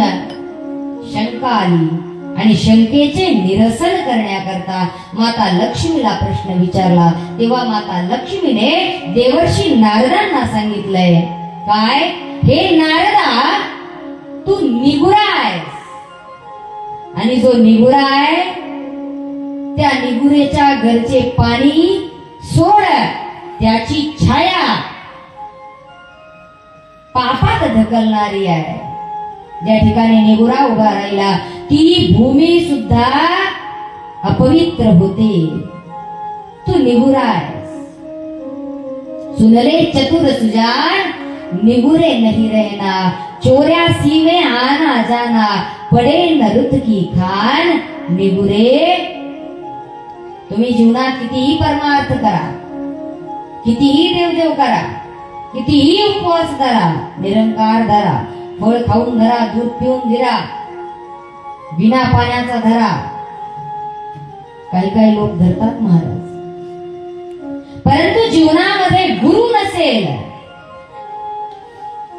शंका आली आणि शंकेचे निरसन करण्याकरता माता लक्ष्मीला प्रश्न विचारला. तेव्हा माता लक्ष्मीने देवर्षी नारदांना सांगितलंय, काय? हे नारदा, तू निगुरा आहेस आणि जो निगुरा आहे त्या निगुरेच्या घरचे पाणी सोड त्याची छाया पापात ढकलणारी आहे. ज्या ठिकाणी निगुरा उभा राहिला ती भूमी सुद्धा अपवित्र होते. तू निगुरा आहेस. सुनले चतुर सुजान निगुरे नहीं रहना, चौरासी में आना जाना पडे नरुत की खान. निगुरे, तुम्ही जीवनात कितीही परमार्थ करा, कितीही देवदेव करा, कितीही उपवास धरा, निरंकार धरा, फळ खाऊन धरा, दूध पिऊन धरा, बिना पाण्याचा धरा. काही काही लोक धरतात महाराज. परंतु जीवनामध्ये गुरु नसेल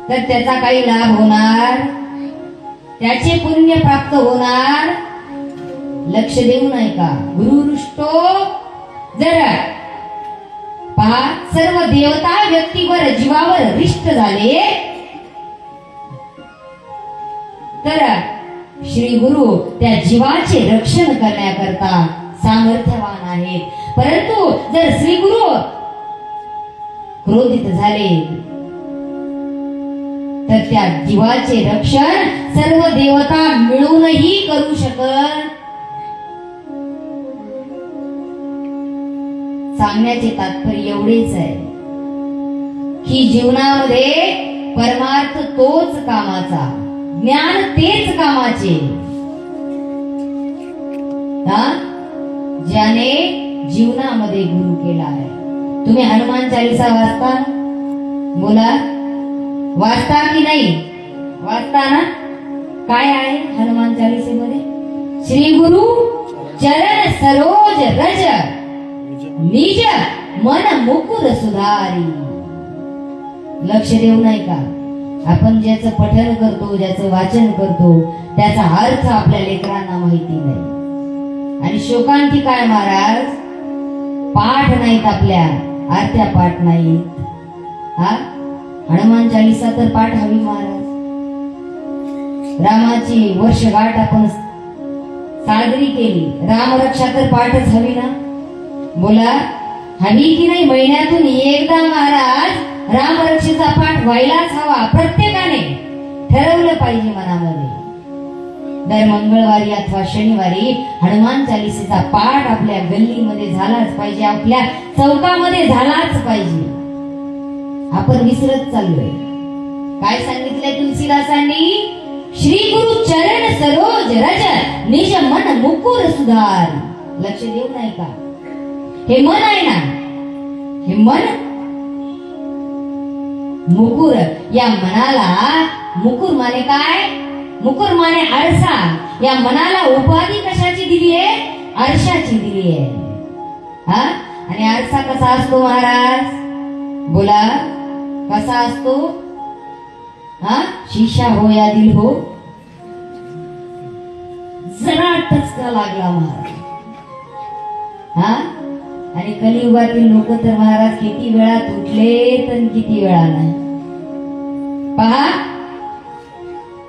तर त्याचा काही लाभ होणार, त्याचे पुण्य प्राप्त होणार. लक्ष देऊ नाही का? गुरुरुष्टो जर पहा, सर्व देवता व्यक्तीवर जीवावर रिष्ट झाले तर श्री गुरु त्या जीवाचे रक्षण करण्याकरता सामर्थ्यवान आहेत. परंतु जर श्री गुरु क्रोधित झाले तर त्या जीवाचे रक्षण सर्व देवता मिळूनही करू शकत. सांगण्याचे तात्पर्य एवढेच आहे की जीवनामध्ये परमार्थ तोच कामाचा, ज्ञान तेच कामाचे. ज्याने जीवनामध्ये गुरु केला आहे. तुम्ही हनुमान चालीसा वाचता? बोला, वाचता की नाही? वाचता ना? काय आहे हनुमान चालीसेमध्ये? श्री गुरु चरण सरोज रज निज मन मुकुर सुधारी. लक्ष देऊ नाही का? आपण ज्याचं पठण करतो, ज्याचं वाचन करतो, त्याचा अर्थ आपल्या लेकरांना माहिती नाही. आणि शोकांती काय महाराज? पाठ नाहीत, आपल्या आरत्या पाठ नाहीत. हनुमान चालीसा तर पाठ हवी महाराज. रामाची वर्षगाठ आपण साजरी केली, रामरक्षा तर पाठच हवी ना? बोला, हवी की नाही? महिन्यातून एकदा महाराज रामरक्षेचा पाठ व्हायलाच हवा. प्रत्येकाने ठरवलं पाहिजे मनामध्ये. दर मंगळवारी अथवा शनिवारी हनुमान चालीसेचा पाठ आपल्या गल्लीमध्ये झालाच पाहिजे, आपल्या चौकामध्ये झालाच पाहिजे. आपण विसरत चाललोय. काय सांगितलंय तुलसीदासांनी? श्री गुरु चरण सरोज रज निज मन मुकुर सुधार. लक्ष देऊ नाही का? हे मन आहे ना, हे मन मुकुर. या मनाला मुकुर माने काय? मुकुर माने आरसा. या मनाला उपाधी कशाची दिली आहे? आरशाची दिली आहे. आणि आरसा कसा असतो महाराज? बोला, कसा असतो? शीशा हो या दिल हो. जरा टचका लागला महाराज. आणि कलियुगातील लोक तर महाराज किती वेळा तुटले तर किती वेळा नाही. पहा,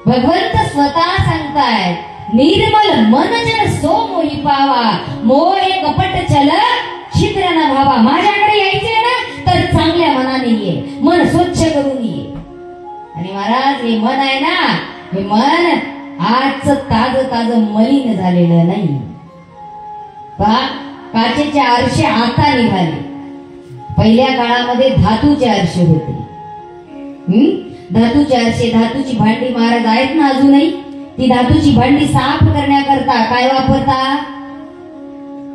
भगवंत स्वतः सांगतायत, निर्मल मन जन सो मोही पावा, मोहे कपट चल छिद्र न भावा. माझ्याकडे यायचे ना तर चांगल्या मनाने ये, मन स्वच्छ करून ये. आणि महाराज हे मन आहे ना, हे मन आज ताज ताज मलिन झालेलं नाही. पहा, काचेचे आरसे आता निघाले. पहिल्या काळामध्ये धातूचे आरसे होते. धातूचे आरसे, धातूची भांडी महाराज आहेत ना अजूनही. ती धातूची भांडी साफ करण्याकरता काय वापरता?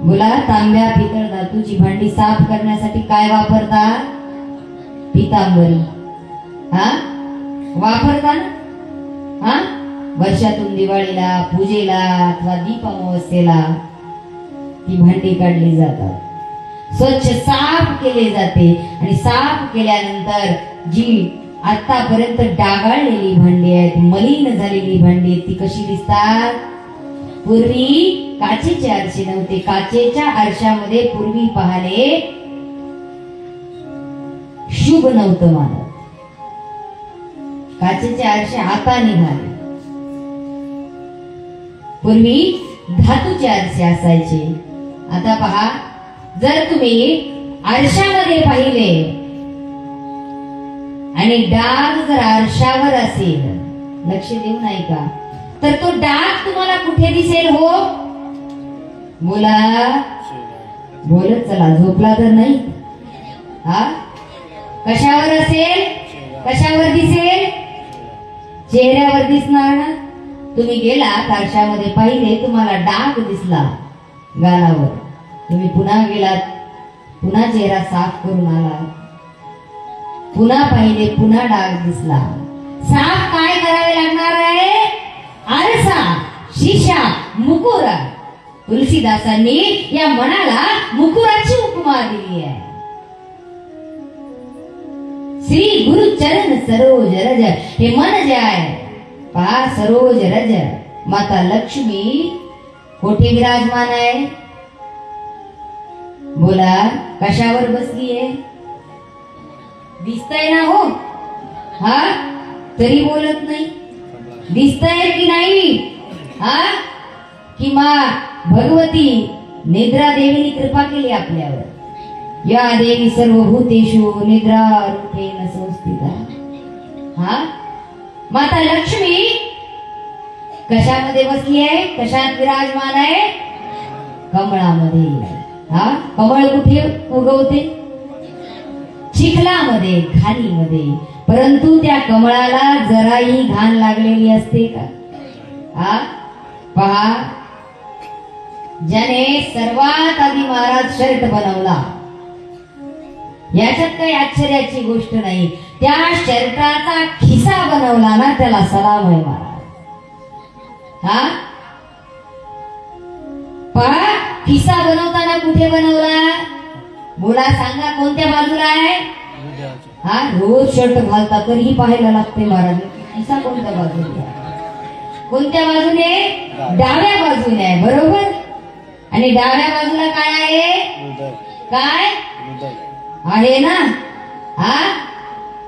बोला, तांब्या पितळ धातूची भांडी साफ करण्यासाठी काय वापरता? पितांबरी. वापरता ना? वर्षातून दिवाळीला, पूजेला अथवा दीप अमावस्येला ती भांडी काढली जातात, स्वच्छ साफ केले जाते. आणि साफ केल्यानंतर जी आतापर्यंत डागाळलेली भांडी आहेत, मलिन झालेली भांडी आहेत, ती कशी दिसतात? पूर्वी काचेचे आरसे नव्हते. काचेच्या आरशामध्ये पूर्वी पाहले शुभ नव्हतं मानत. काचेचे आरसे आता निघाले. पूर्वी धातूचे आरसे असायचे. आता पहा, जर तुम्ही आरशामध्ये पाहिले आणि डाग जर आरशावर असेल, लक्ष देऊ नाही का, तर तो डाग तुम्हाला कुठे दिसेल हो? बोला, बोलत चला, झोपला तर नाही. हा, कशावर असेल? कशावर दिसेल? चेहऱ्यावर दिसणार ना. तुम्ही गेलात आरशामध्ये पाहिले, तुम्हाला डाग दिसला गालावर, तुम्ही पुन्हा गेलात, पुन्हा चेहरा साफ करून आला, पुन्हा पाहिले, पुन्हा डाग दिसला. साफ काय करावे लागणार आहे? आरसा, शिशा, मुकुर. तुलसीदासांनी या मनाला मुकुराची उपमा दिली आहे. श्री गुरु चरण सरोज रज, हे मन जे आहे पहा, सरोज रज. माता लक्ष्मी कोठे विराजमान आहे? बोला, कशावर बसली आहे? दिसतंय ना हो? हा, तरी बोलत नाही. दिसतंय की नाही? हा, कि मा भगवती निद्रा देवीने कृपा केली आपल्यावर. या देवी सर्वभूतेषु निद्रा रूपेण संस्थिता. हा, माता लक्ष्मी कशामध्ये बसली आहे? कशात विराजमान आहे? कमळामध्ये. हा, कमळ कुठे उगवते? चिखलामध्ये, घाणीमध्ये. परंतु त्या कमळाला जराही घाण लागलेली असते का? हा, पहा, ज्याने सर्वात आधी महाराज शर्ट बनवला, याच्यात काही आश्चर्याची गोष्ट नाही. त्या शर्टाचा खिसा बनवला ना, त्याला सलाम आहे महाराज. हा, पहा, खिसा बनवताना कुठे बनवला? बोला, सांगा, कोणत्या बाजूला आहे? हा, रोज शर्ट घालता तरीही पाहायला लागते महाराज, खिसा कोणत्या बाजूने? कोणत्या बाजूने? डाव्या बाजूने आहे, बरोबर. आणि डाव्या बाजूला काय आहे? काय आहे ना? हा,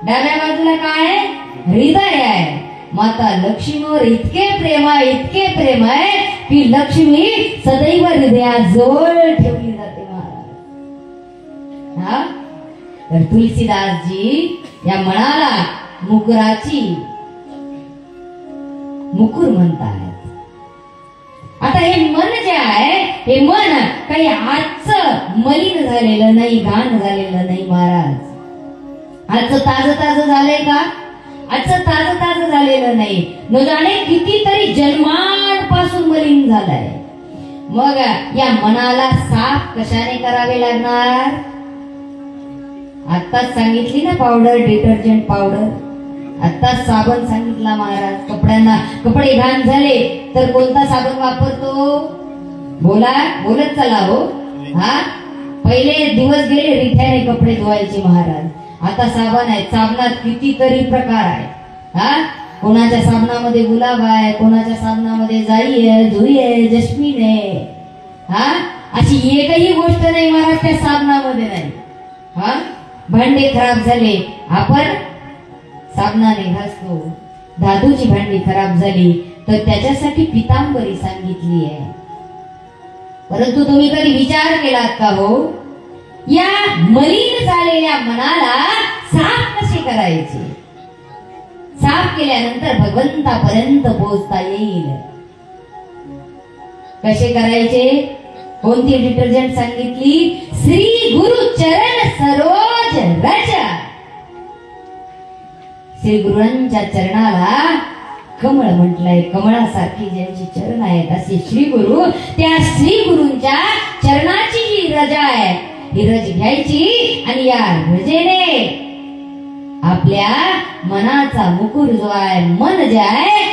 डाव्या बाजूला काय आहे? हृदय आहे. माता लक्ष्मीवर इतके प्रेम आहे, इतके प्रेम आहे की लक्ष्मी सदैव हृदयाजवळ ठेवली जाते महाराज. हा, तर तुलसीदासजी या मनाला मुकुराची मुकुर म्हणतात. आता हे मन जे आहे, हे मन काही आजचं मलिन झालेलं नाही, घाण झालेलं नाही महाराज. आजचं ताजं ताजं झालंय का? आजचं ताजं ताजं झालेलं नाही. न जाणे कितीतरी जन्मांपासून मलिन झालाय. मग या मनाला साफ कशाने करावे लागणार? आत्ताच सांगितली ना पावडर, डिटर्जंट पावडर. आत्ताच साबण सांगितला महाराज. कपड्यांना, कपडे घाण झाले तर कोणता साबण वापरतो? बोला, बोलत चला हो. हा, पहिले दिवस गेले रिठ्याने कपडे धुवायचे महाराज. आता साबण आहे. साबणात कितीतरी प्रकार आहे. हा, कोणाच्या साबणामध्ये गुलाब आहे, कोणाच्या साबणामध्ये जाई आहे, जुई आहे, जस्मिन आहे. हा, अशी एकही गोष्ट नाही महाराज त्या साबणामध्ये नाही. हा, भांडे खराब झाले, आपण साबणाने घासतो. धातूची भांडी खराब झाली तर त्याच्यासाठी पितांबरी सांगितली आहे. परंतु तुम्ही कधी विचार केलात का हो, या मलिन झालेल्या मनाला साफ कसे करायचे? साफ केल्यानंतर भगवंतापर्यंत पोहोचता येईल. कसे करायचे? कोणती डिटर्जंट सांगितली? श्री गुरु चरण सरोज रज. श्री गुरूंच्या चरणाला कमळ म्हटलंय. कमळासारखी ज्यांची चरण आहेत असे श्री गुरु, त्या श्री गुरूंच्या चरणाची जी रज आहे, ही रज घ्यायची आणि या रजेने आपल्या मनाचा मुकुर जो आहे, मन जे आहे,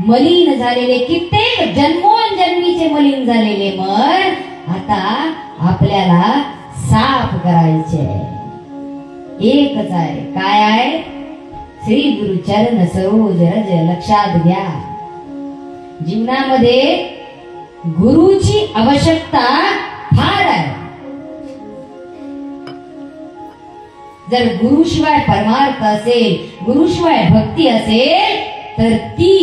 मलिन झालेले, कित्येक जन्मोजन्मीचे मलिन झालेले मन आता आपल्याला साफ करायचे. एकच आहे. काय आहे? श्री गुरु चरण सरोज रज. लक्षात घ्या, जीवनामध्ये गुरुची आवश्यकता फार आहे. जर गुरुशिवाय परमार्थ असेल, गुरुशिवाय भक्ती असेल तर ती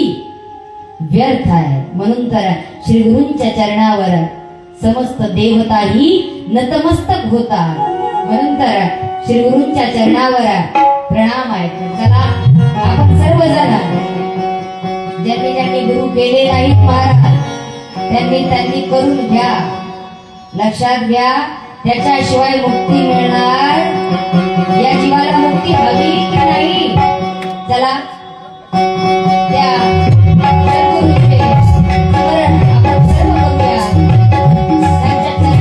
व्यर्थ आहे. म्हणून तर श्री गुरूंच्या चरणावर समस्त देवताही नतमस्तक होतात. म्हणून तर श्री गुरूंच्या चरणावर प्रणाम आहे. चला आपण सर्वजण ज्यांनी ज्यांनी गुरु केले नाहीत महाराज त्यांनी करून घ्या. लक्षात घ्या, त्याच्याशिवाय मुक्ती मिळणार. या जीवाला मुक्ती हवी की नाही? चला त्या सद्गुरूंचे स्मरण आपण सर्व करूया. त्यांच्या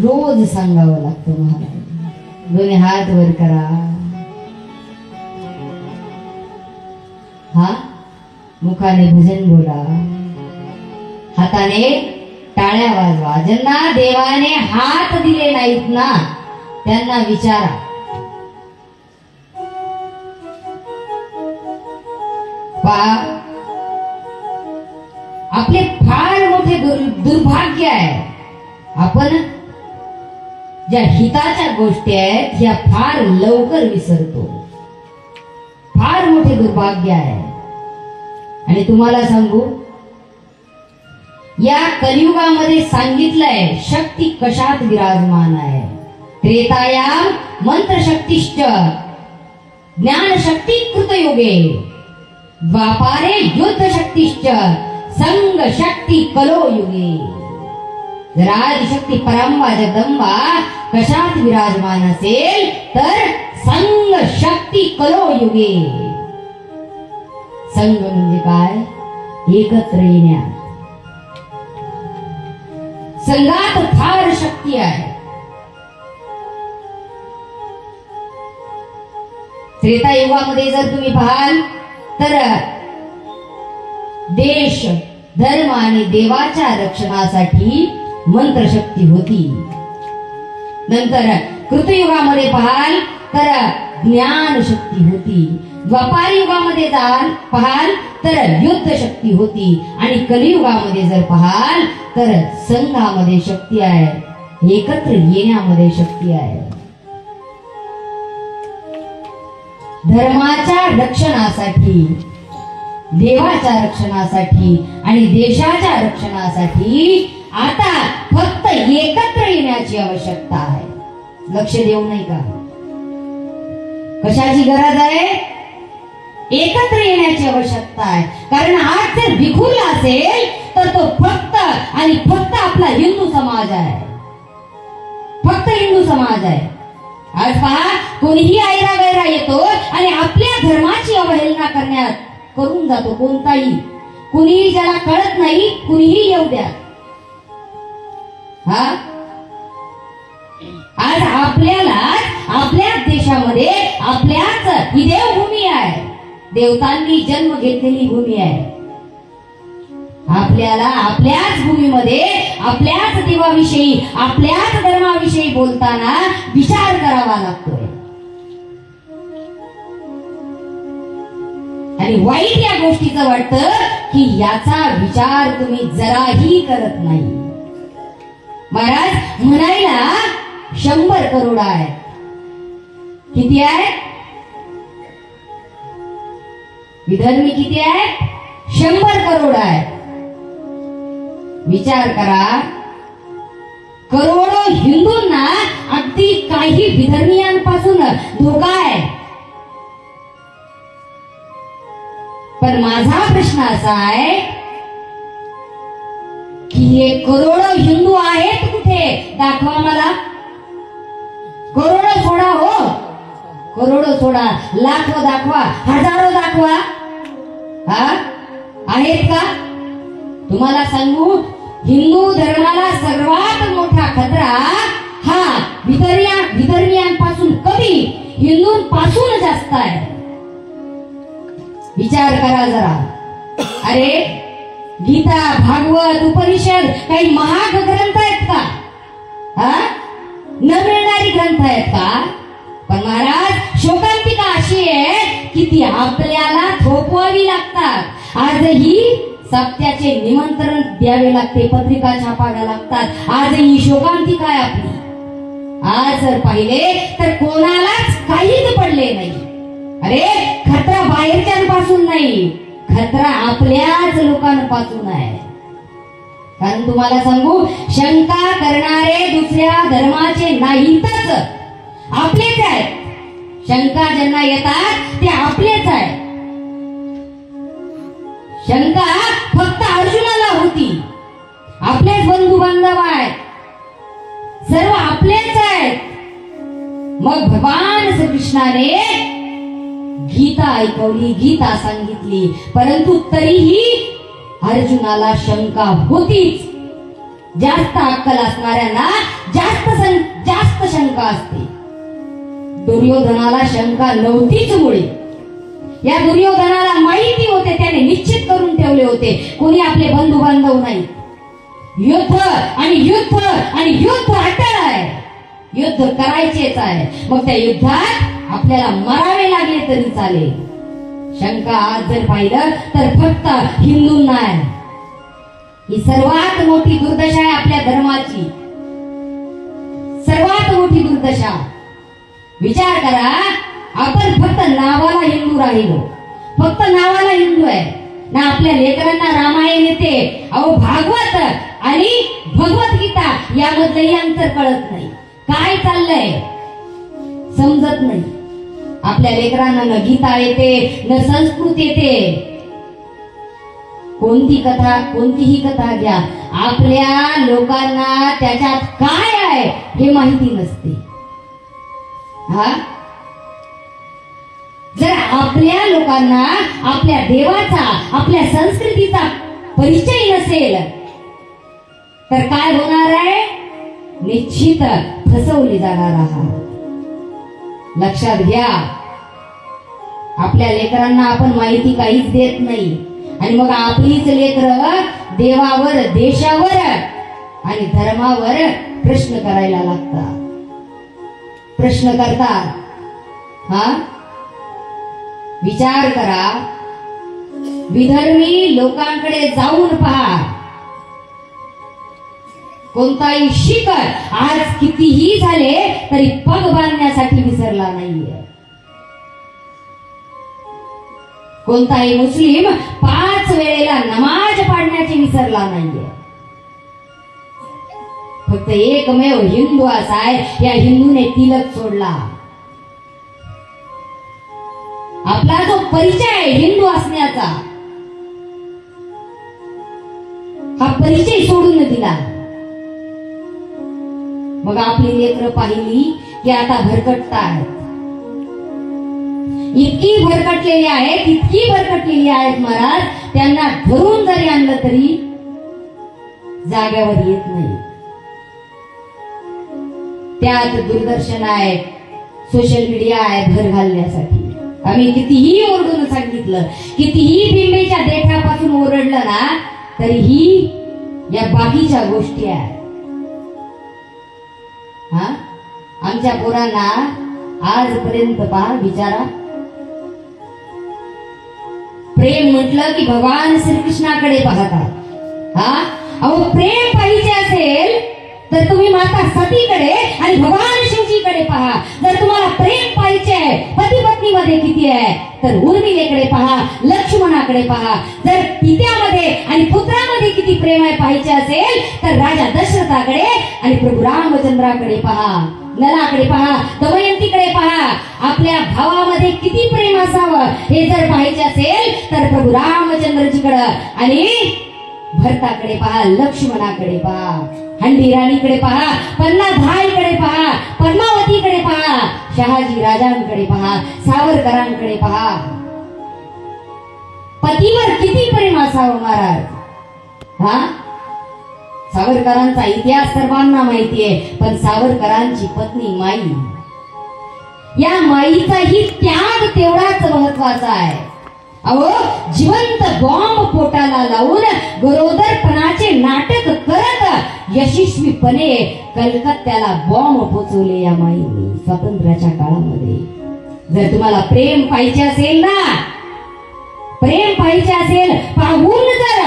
रोज सांगावं लागतं महाराज. दोन्ही हात वर करा. हा मुखाने भजन बोला, हाताने टाळ्या वाजवा. ज्यांना देवाने हात दिले नाहीत ना त्यांना विचारा. पहा, आपले फार मोठे दुर्भाग्य आहे, आपण ज्या हिताच्या गोष्टी आहेत ह्या फार लवकर विसरतो. फार मोठे दुर्भाग्य आहे. आणि तुम्हाला सांगू, या कलियुगामध्ये सांगितलंय शक्ती कशात विराजमान आहे. त्रेतायाम मंत्रशक्तिश्च ज्ञानशक्ती कृतयुगे द्वापारे युद्धशक्तिश्च संगशक्ती कलो युगे. जर आदिशक्ती परंबा जगदंबा कशात विराजमान असेल तर संग शक्ती कलो युगे. संघ म्हणजे काय? एकत्र येण्यात. संघात फार शक्ती आहे. त्रेतायुगामध्ये जर तुम्ही पाहाल तर देश धर्म आणि देवाच्या रक्षणासाठी मंत्रशक्ती होती. नंतर कृतयुगामध्ये पाहाल तर ज्ञान शक्ती होती. द्वापार युगामध्ये पाहाल तर युद्ध शक्ती होती. आणि कलियुगामध्ये जर पाहाल तर संघामध्ये शक्ती आहे, एकत्र येण्यामध्ये शक्ती आहे. धर्माच्या रक्षणासाठी, देवाच्या रक्षणासाठी आणि देशाच्या रक्षणासाठी आता फक्त एकत्र येण्याची आवश्यकता आहे. लक्ष देऊ नाही का? कशाची गरज आहे? एकत्र येण्याची आवश्यकता आहे. कारण आज जर विखुरला असेल तर तो फक्त आणि फक्त आपला हिंदू समाज आहे. फक्त हिंदू समाज आहे. आज पहा, कोणीही आयरा गैरा येतो आणि आपल्या धर्माची अवहेलना करून जातो. कोणताही, कुणीही ज्याला कळत नाही, कुणीही येऊ द्या. हा, आज आपल्याला आपल्याच देशामध्ये आपल्याच ही देवभूमी आहे, देवतांनी जन्म घेतलेली भूमी आहे. आपल्याला आपल्याच भूमीमध्ये आपल्याच देवाविषयी, आपल्याच धर्माविषयी बोलताना विचार करावा लागतोय. आणि वाईट या गोष्टीचं वाटतं की याचा विचार तुम्ही जराही करत नाही. महाराज म्हणायला 100 करोड आहे. किती आहे? विधर्मी किती आहे? 100 करोड आहे. विचार करा, करोडो हिंदूंना अगदी काही विधर्मीयांपासून धोका आहे. पण माझा प्रश्न असा आहे की हे करोडो हिंदू आहेत कुठे? दाखवा मला. करोडो सोडा, हो करोडो सोडा, लाखो दाखवा, हजारो दाखवा. हा, आहेत का? तुम्हाला सांगू, हिंदू धर्माला सर्वात मोठा खतरा हा विधर्मीयांपासून कधी हिंदूंपासून जास्त आहे. विचार करा जरा. अरे, गीता, भागवत, उपनिषद काही महाग ग्रंथ आहेत का? हा, न मिळणारी ग्रंथ आहेत का? पण महाराज, शोकांतिका अशी आहे की ती आपल्याला थोपवावी लागतात. आजही सत्याचे निमंत्रण द्यावे लागते, पत्रिका छापाव्या लागतात. आजही शोकांतिका आहे आपली. आज जर पाहिले तर कोणालाच काहीच पडले नाही. अरे, खतरा बाहेरच्यांपासून नाही, खतरा आपल्याच लोकांपासून आहे. कारण तुम्हाला सांगू, शंका करणारे दुसऱ्या धर्माचे नाहीतच, आपलेच आहेत. शंका ज्यांना येतात ते आपलेच आहेत. शंका फक्त अर्जुनाला होती. आपलेच बंधू बांधव आहेत, सर्व आपलेच आहेत. मग भगवान श्रीकृष्णाने गीता ऐकवली, गीता सांगितली, परंतु तरीही अर्जुनाला शंका होतीच. जास्त अक्कल असणाऱ्यांना जास्त शंका असते. दुर्योधनाला शंका नव्हतीच. मुळे या दुर्योधनाला माहिती होते, त्याने निश्चित करून ठेवले होते, कोणी आपले बंधू बांधव नाही. युद्ध आणि युद्ध आणि युद्ध अटळ आहे, युद्ध करायचेच आहे. मग त्या युद्धात आपल्याला मरावे लागले तरी चालेल, शंका आज जर पाहिलं तर फक्त हिंदूंना आहे. ही सर्वात मोठी दुर्दशा आहे आपल्या धर्माची, सर्वात मोठी दुर्दशा. विचार करा, आपण फक्त नावाला हिंदू राहिलो, फक्त नावाला हिंदू आहे ना. आपल्या लेकरांना रामायण येते, अहो भागवत आणि भगवद्गीता यामधलंही अंतर कळत नाही. काय चाललंय समजत नाही. आपल्या लेकरांना न गीता येते न संस्कृत येते. कोणतीही कथा घ्या, आपल्या लोकांना त्याच्यात काय आहे हे माहिती नसते. हा, जर आपल्या लोकांना आपल्या देवाचा, आपल्या संस्कृतीचा परिचय नसेल तर काय होणार आहे? निश्चित फसवली जाणार आहात. लक्षात घ्या, आपल्या लेकरांना आपण माहिती काहीच देत नाही आणि मग आपलीच लेकरं देवावर, देशावर आणि धर्मावर प्रश्न करायला लागतात, प्रश्न करतात. हा, विचार करा, विधर्मी लोकांकडे जाऊन पहा. कोणताही शीख आज कितीही झाले तरी पग बांधण्यासाठी विसरला नाहीये. कोणताही मुस्लिम 5 वेळेला नमाज पाडण्याची विसरला नाहीये. फक्त एकमेव हिंदू असा आहे, या हिंदूने तिलक सोडला. आपला जो परिचय आहे हिंदू असण्याचा, हा परिचय सोडून दिला. मग आपली लेकरं पाहिली की आता भरकटतात. इतकी भरकटलेली आहेत, इतकी भरकटलेली आहेत महाराज, त्यांना धरून जरी आणलं तरी जाग्यावर येत नाही. त्यात दूरदर्शन आहे, सोशल मीडिया आहे भर घालण्यासाठी. आम्ही कितीही ओरडून सांगितलं, कितीही बिंबेच्या देठापासून ओरडलं ना, तरीही या बाकीच्या गोष्टी आहेत. हा, आमच्या पोरांना आजपर्यंत पहा, विचारा, प्रेम म्हटलं की भगवान श्रीकृष्णाकडे पाहतात. हा, अहो प्रेम पाहिजे असेल तर तुम्ही माता सतीकडे आणि भगवान शिवजीकडे पहा. जर तुम्हाला प्रेम पाहिजे पती पत्नी मध्ये किती आहे तर उर्मिलेकडे पहा, लक्ष्मणाकडे पहा. जर पित्यामध्ये आणि पुत्रामध्ये किती प्रेम आहे पाहिजे असेल तर राजा दशरथाकडे आणि प्रभू रामचंद्राकडे पहा, नलाकडे पहा, दमयंतीकडे पहा. आपल्या भावामध्ये किती प्रेम असावं हे जर पाहिजे असेल तर प्रभू रामचंद्रजीकडे आणि भरताकडे पहा, लक्ष्मणाकडे पहा, हंडी राणीकडे पहा, पन्नाधाईकडे पहा, पद्मावतीकडे पहा, शहाजी राजांकडे पहा, सावरकरांकडे पहा. पतीवर किती प्रेम असावं महाराज. हा, सावरकरांचा इतिहास सर्वांना माहितीये, पण सावरकरांची पत्नी माई, या माईचाही त्याग तेवढाच महत्वाचा आहे. अहो, जिवंत बॉम्ब पोटाला लावून गरोदरपणाचे नाटक करत यशस्वीपणे कलकत्त्याला बॉम्ब पोचवले या माईने स्वातंत्र्याच्या काळामध्ये. जर तुम्हाला प्रेम पाहिजे असेल ना, प्रेम पाहिजे असेल, पाहून जर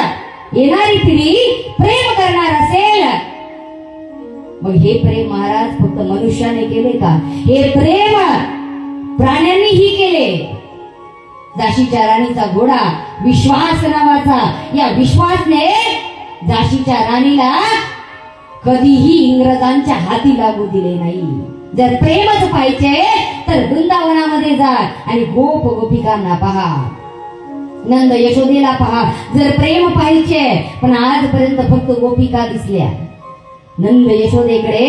येणारी पिढी प्रेम करणार असेल, मग हे प्रेम महाराज फक्त मनुष्याने केले का? हे प्रेम प्राण्यांनीही केले. झाशीच्या राणीचा घोडा विश्वास नावाचा, या विश्वासने झाशीच्या राणीला कधीही इंग्रजांच्या हाती लागू दिले नाही. जर प्रेमच पाहिजे तर वृंदावनामध्ये जा आणि गोप गोपिकांना पहा, नंद यशोदेला पहा. जर प्रेम पाहिजे, पण आजपर्यंत फक्त गोपिका दिसल्या, नंद यशोदेकडे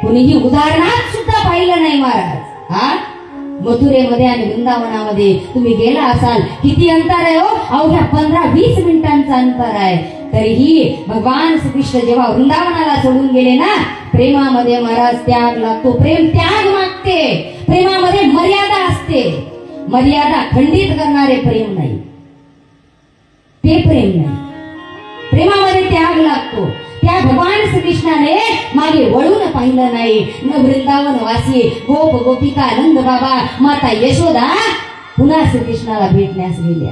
कुणीही उदाहरणात सुद्धा पाहिलं नाही महाराज. हा, मथुरेमध्ये आणि वृंदावनामध्ये तुम्ही गेला असाल, किती अंतर आहे हो? अवघ्या 15-20 मिनिटांचं अंतर आहे. तरीही भगवान श्रीकृष्ण जेव्हा वृंदावनाला सोडून गेले ना, प्रेमामध्ये महाराज त्याग लागतो. प्रेम त्याग मागते, प्रेमामध्ये मर्यादा असते. मर्यादा खंडित करणारे प्रेम नाही, ते प्रेम नाही. प्रेमामध्ये त्याग लागतो. त्या भगवान श्रीकृष्णाने मागे वळून पाहिलं नाही. न वृंदावन वासी, गोप गोपिका, नंद बाबा, माता यशोदा पुन्हा श्रीकृष्णाला भेटण्यास गेल्या.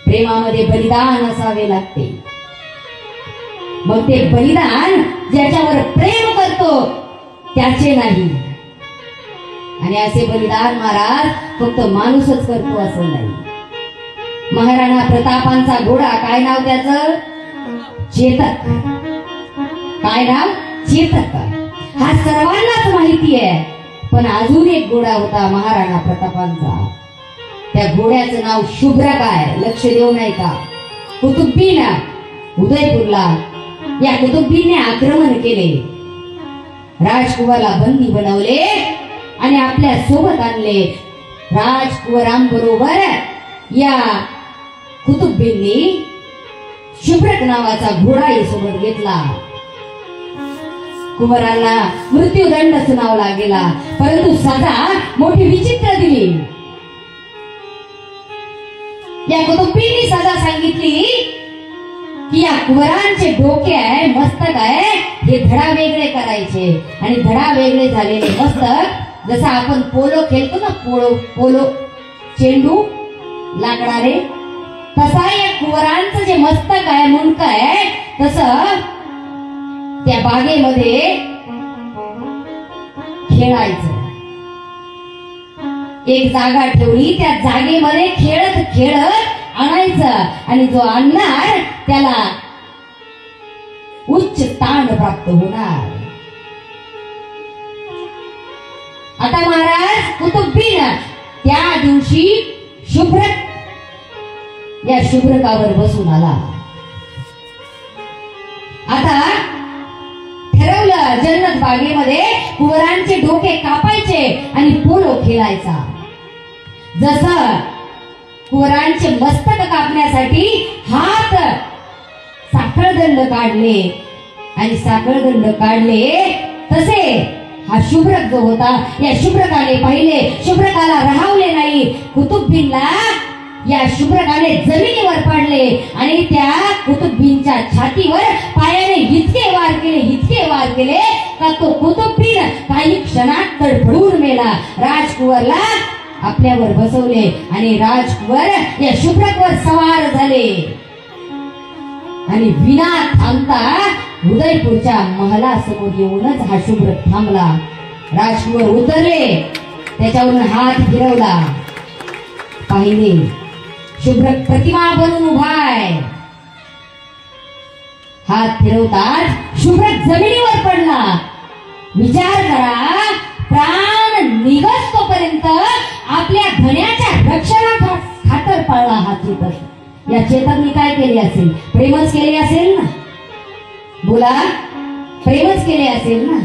प्रेमामध्ये बलिदान असावे लागते. मग ते बलिदान ज्याच्यावर प्रेम करतो त्याचे नाही. आणि असे बलिदान महाराज फक्त माणूसच करतो असं नाही. महाराणा प्रतापांचा घोडा, काय नाव त्याचं? चेतक. काय नाव? चेतक. हा सर्वांनाच माहिती आहे. पण अजून एक घोडा होता महाराणा प्रतापांचा. त्या घोड्याचं नाव शुभ्रक आहे. लक्ष देऊ नाही का? कुतुबीन उदयपूरला या कुतुबीने आक्रमण केले. राजकुवरला बंदी बनवले आणि आपल्या सोबत आणले. राजकुवरांबरोबर या कुतुबींनी शुभ्रक नावाचा घोडाही सोबत घेतला. कुमारांना मृत्यूदंड सुनावला गेला. परंतु सजा मोठी विचित्र दिली. या कुतुबींनी सजा सांगितली की या कुमारांचे डोके आहे, मस्तक आहे, हे धडा वेगळे करायचे. आणि धडा वेगळे झालेले मस्तक, जसं आपण पोलो खेळतो ना, पोलो चेंडू लाकडाने, तसा या कुमारांचं जे मस्तक आहे, मुंडक आहे, तसं त्या बागेमध्ये खेळायचं. एक जागा ठेवली, त्या जागेमध्ये खेळत खेळत आणायचं. आणि जो आणणार त्याला उच्च स्थान प्राप्त होणार. आता महाराज कुतुबीन त्या दिवशी शुभ्रक या शुभ्रकावर बसून आला. आता ठरवलं जन्नत बागेमध्ये कुंवरांचे डोके कापायचे आणि पोलो खेळायचा. जसं कुंवरांचे मस्तक कापण्यासाठी हात साखळदंड काढले आणि साखळदंड काढले, तसे हा शुभ्रक जो होता, या शुभ्रकाने पाहिले, शुभ्रकाला राहवले नाही. कुतुबीनला या शुभ्रकाने जमिनीवर पडले आणि त्या कुतुबीनच्या छातीवर पायाने इतके वार केले का तो कुतुबीन काही क्षणात तडफडून मेला. राजकुवरला आपल्यावर बसवले आणि राजकुवर या शुभ्रकवर सवार झाले. आणि विना थांबता उदयपूरच्या महालासमोर येऊनच हा शुभ्रक थांबला. राजकुवर उतरले, त्याच्यावरून हात फिरवला. पाहिले शुभ्रक प्रतिमा बनून उभा आहे. हात फिरवतात शुभ्रक जमिनीवर पडला. विचार करा, प्राण निघत तोपर्यंत आपल्या धन्याच्या रक्षणाखातर पळला हा चेतक. या चेतकने काय केले असेल? प्रेमच केले असेल ना. बोला, प्रेमच केले असेल ना.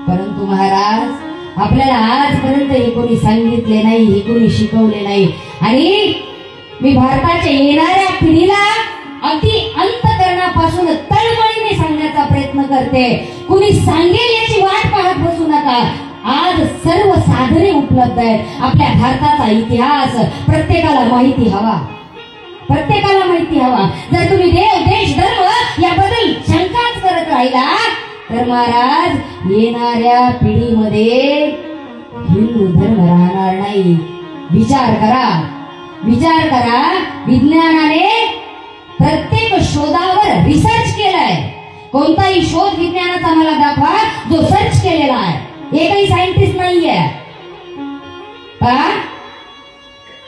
परंतु महाराज, आपल्याला आजपर्यंत हे कोणी सांगितले नाही, हे कोणी शिकवले नाही. आणि मी भारताच्या येणाऱ्या पिढीला अगदी अंतःकरणापासून तळमळीने सांगण्याचा प्रयत्न करते. कुणी सांगेल याची वाट पाहत बसू नका. आज सर्व साधने उपलब्ध आहेत. आपल्या भारताचा इतिहास प्रत्येकाला माहिती हवा. जर तुम्ही देव, देश, धर्म याबद्दल शंकाच करत राहिला तर महाराज, येणाऱ्या पिढीमध्ये हिंदू धर्म राहणार नाही. विचार करा. विज्ञानाने प्रत्येक शोधावर रिसर्च केलाय. कोणताही शोध विज्ञानाचा मला दाखवा जो सर्च केलेला आहे. एकही सायंटिस्ट नाहीये.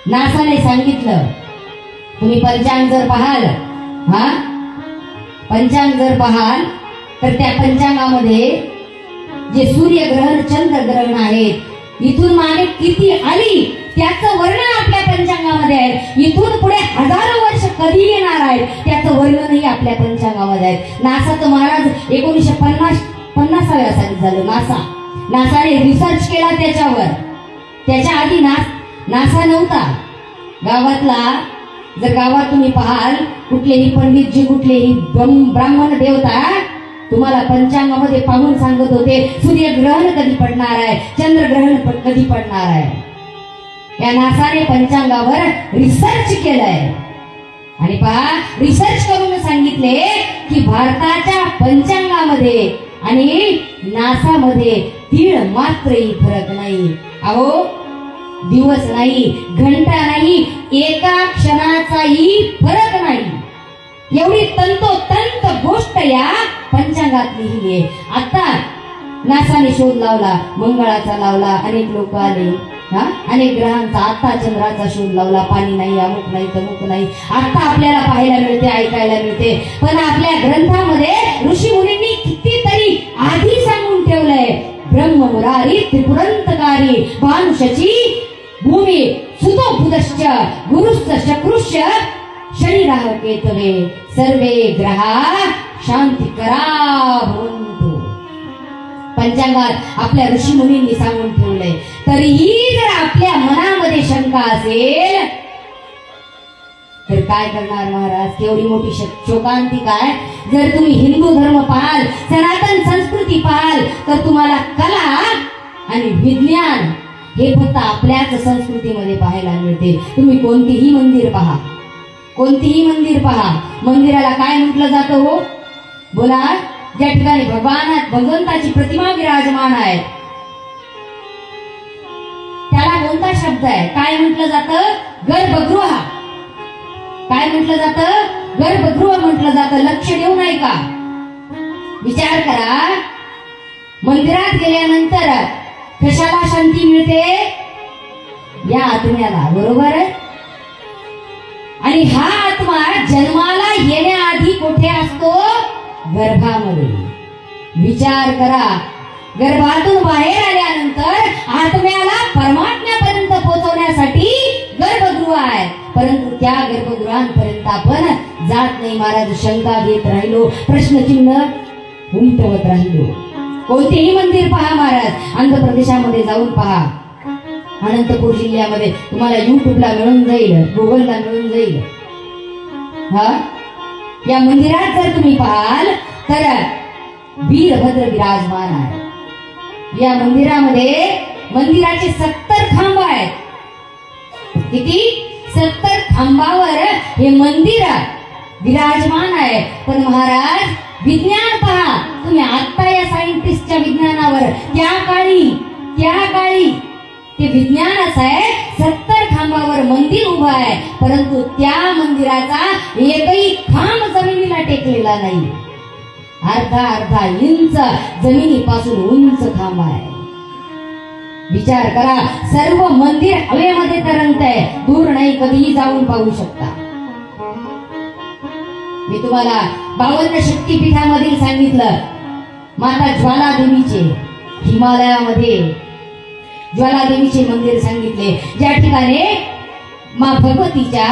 नासाने सांगितलं, तुम्ही पंचांग जर पाहाल तर त्या पंचांगामध्ये जे सूर्यग्रहण, चंद्रग्रहण आहेत, इथून मागे किती आली त्याचं वर्णन आपल्या पंचांगामध्ये आहे. इथून पुढे हजारो वर्ष कधी येणार आहेत त्याचं वर्णनही आपल्या पंचांगामध्ये आहे. नासाचं महाराज 1950व्या साली झालं. नासाने रिसर्च केला त्याच्यावर. त्याच्या आधी नासा नव्हता. गावात तुम्ही पाहाल, कुठलेही पंडितजी, कुठलेही ब्राह्मण देवता तुम्हाला पंचांगामध्ये पाहून सांगत होते सूर्यग्रहण कधी पडणार आहे, चंद्रग्रहण कधी पडणार आहे. या नासाने पंचांगावर रिसर्च केलंय आणि रिसर्च करून सांगितले की भारताच्या पंचांगामध्ये आणि नासामध्ये तीळ मात्रही फरक नाही. अहो, दिवस नाही, घंटा नाही, एका क्षणाचाही फरक नाही. एवढी तंतोतंत गोष्ट या पंचांगात लिहिली आहे. आता नासाने शोध लावला, मंगळाचा लावला, अनेक लोक आले, अनेक ग्रहांचा, आता चंद्राचा शोध लावला, पाणी नाही, अमुक नाही, तमुक नाही. आता आपल्याला पाहायला मिळते, ऐकायला मिळते. पण आपल्या ग्रंथामध्ये ऋषी मुनींनी कितीतरी आधी सांगून ठेवलंय. ब्रह्म मुरारी त्रिपुरंतकारी भानुषची भूमी सुतो बुधश्च गुरुश्च शक्रुश्च शनिराह केतवे सर्वे ग्रहा शांतिकरा भवन्तु. पंचांगात आपल्या ऋषी मुनींनी सांगून ठेवलंय. तरीही जर आपल्या मनामध्ये शंका असेल तर काय करणार महाराज? केवढी मोठी शोकांती काय. जर तुम्ही हिंदू धर्म पाहाल, सनातन संस्कृती पाहाल, तर तुम्हाला कला आणि विज्ञान हे फक्त आपल्याच संस्कृतीमध्ये पाहायला मिळते. तुम्ही कोणतीही मंदिर पहा, कोणतीही मंदिर पहा, मंदिराला काय म्हटलं जातं हो? बोला. ज्या ठिकाणी भगवंताची प्रतिमा विराजमान आहे त्याला कोणता शब्द आहे? काय म्हटलं जातं? गर्भगृह. काय म्हटलं जातं? गर्भगृह म्हटलं जातं. लक्ष देऊ नाही का? विचार करा, मंदिरात गेल्यानंतर कशाला शांती मिळते? या आत्म्याला, बरोबर आहे. आणि हा आत्मा जन्माला येण्याआधी कुठे असतो? गर्भामध्ये. विचार करा, गर्भातून बाहेर आल्यानंतर आत्म्याला परमात्म्यापर्यंत पोहोचवण्यासाठी गर्भगृह आहे, परंतु त्या गर्भगृहांपर्यंत आपण जात नाही. महाराज शंका घेत राहिलो, प्रश्नचिन्ह उमटवत राहिलो. कोणतेही मंदिर पहा महाराज, आंध्र प्रदेशामध्ये जाऊन पहा, अनंतपूर जिल्ह्यामध्ये तुम्हाला युट्यूबला मिळून जाईल, गुगलला मिळून जाईल. या मंदिरात जर तुम्ही पाहाल तर वीरभद्र विराजमान आहे. या मंदिरामध्ये मंदिराचे 70 खांब आहेत. किती? 70 खांबावर हे मंदिर विराजमान आहे. पण महाराज विज्ञान पहा तुम्ही, आता या सायंटिस्टच्या विज्ञानावर, त्या काळी ते विज्ञान असं आहे, 70 खांबावर मंदिर उभं आहे, परंतु त्या मंदिराचा एकही खांब जमिनीला टेकलेला नाही. अर्धा इंच जमिनीपासून उंच खांब आहे. विचार करा, सर्व मंदिर हवेमध्ये तरंगत आहे, दूर नाही, कधीही जाऊन पाहू शकता. मी तुम्हाला 52 शक्तीपीठामधील सांगितलं, माता ज्वालादेवीचे हिमालयामध्ये ज्वालादेवीचे मंदिर सांगितले, ज्या ठिकाणी मा भगवतीच्या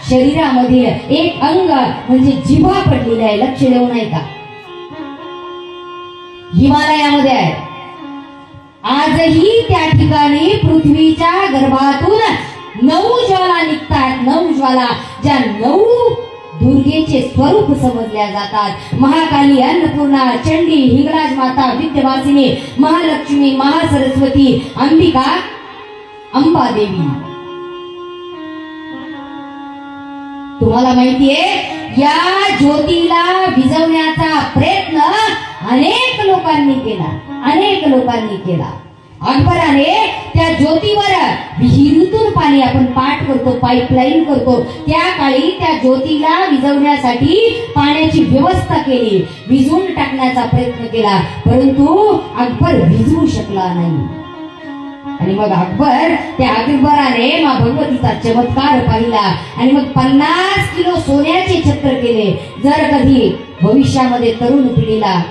शरीरामध्ये एक अंग म्हणजे जिव्हा पडलेली आहे. लक्ष देऊ नाही का? हिमालयामध्ये आहे. आजही त्या ठिकाणी पृथ्वीच्या गर्भातून 9 ज्वाला निघतात. 9 ज्वाला, ज्या 9 दुर्गेचे स्वरूप समजल्या जातात. महाकाली, अन्नपूर्णा, चंडी, हिंगराज माता, विद्यवासिनी, महालक्ष्मी, महासरस्वती, अंबिका, अंबादेवी. तुम्हाला माहितीये, या ज्योतीला विझवण्याचा प्रयत्न अनेक लोकांनी केला. अकबराने त्या ज्योतीवर विहिरीतून पाणी, आपण पाठ करतो, पाईपलाईन करतो, त्या काळी त्या ज्योतीला विझवण्यासाठी पाण्याची व्यवस्था केली, विझवून टाकण्याचा प्रयत्न केला, परंतु अकबर विझवू शकला नाही. आणि मग अकबराने मा भगवतीचा चमत्कार पाहिला आणि मग 50 किलो सोन्याचे छत्र केले. जर कधी भविष्यामध्ये तरुण पिढीला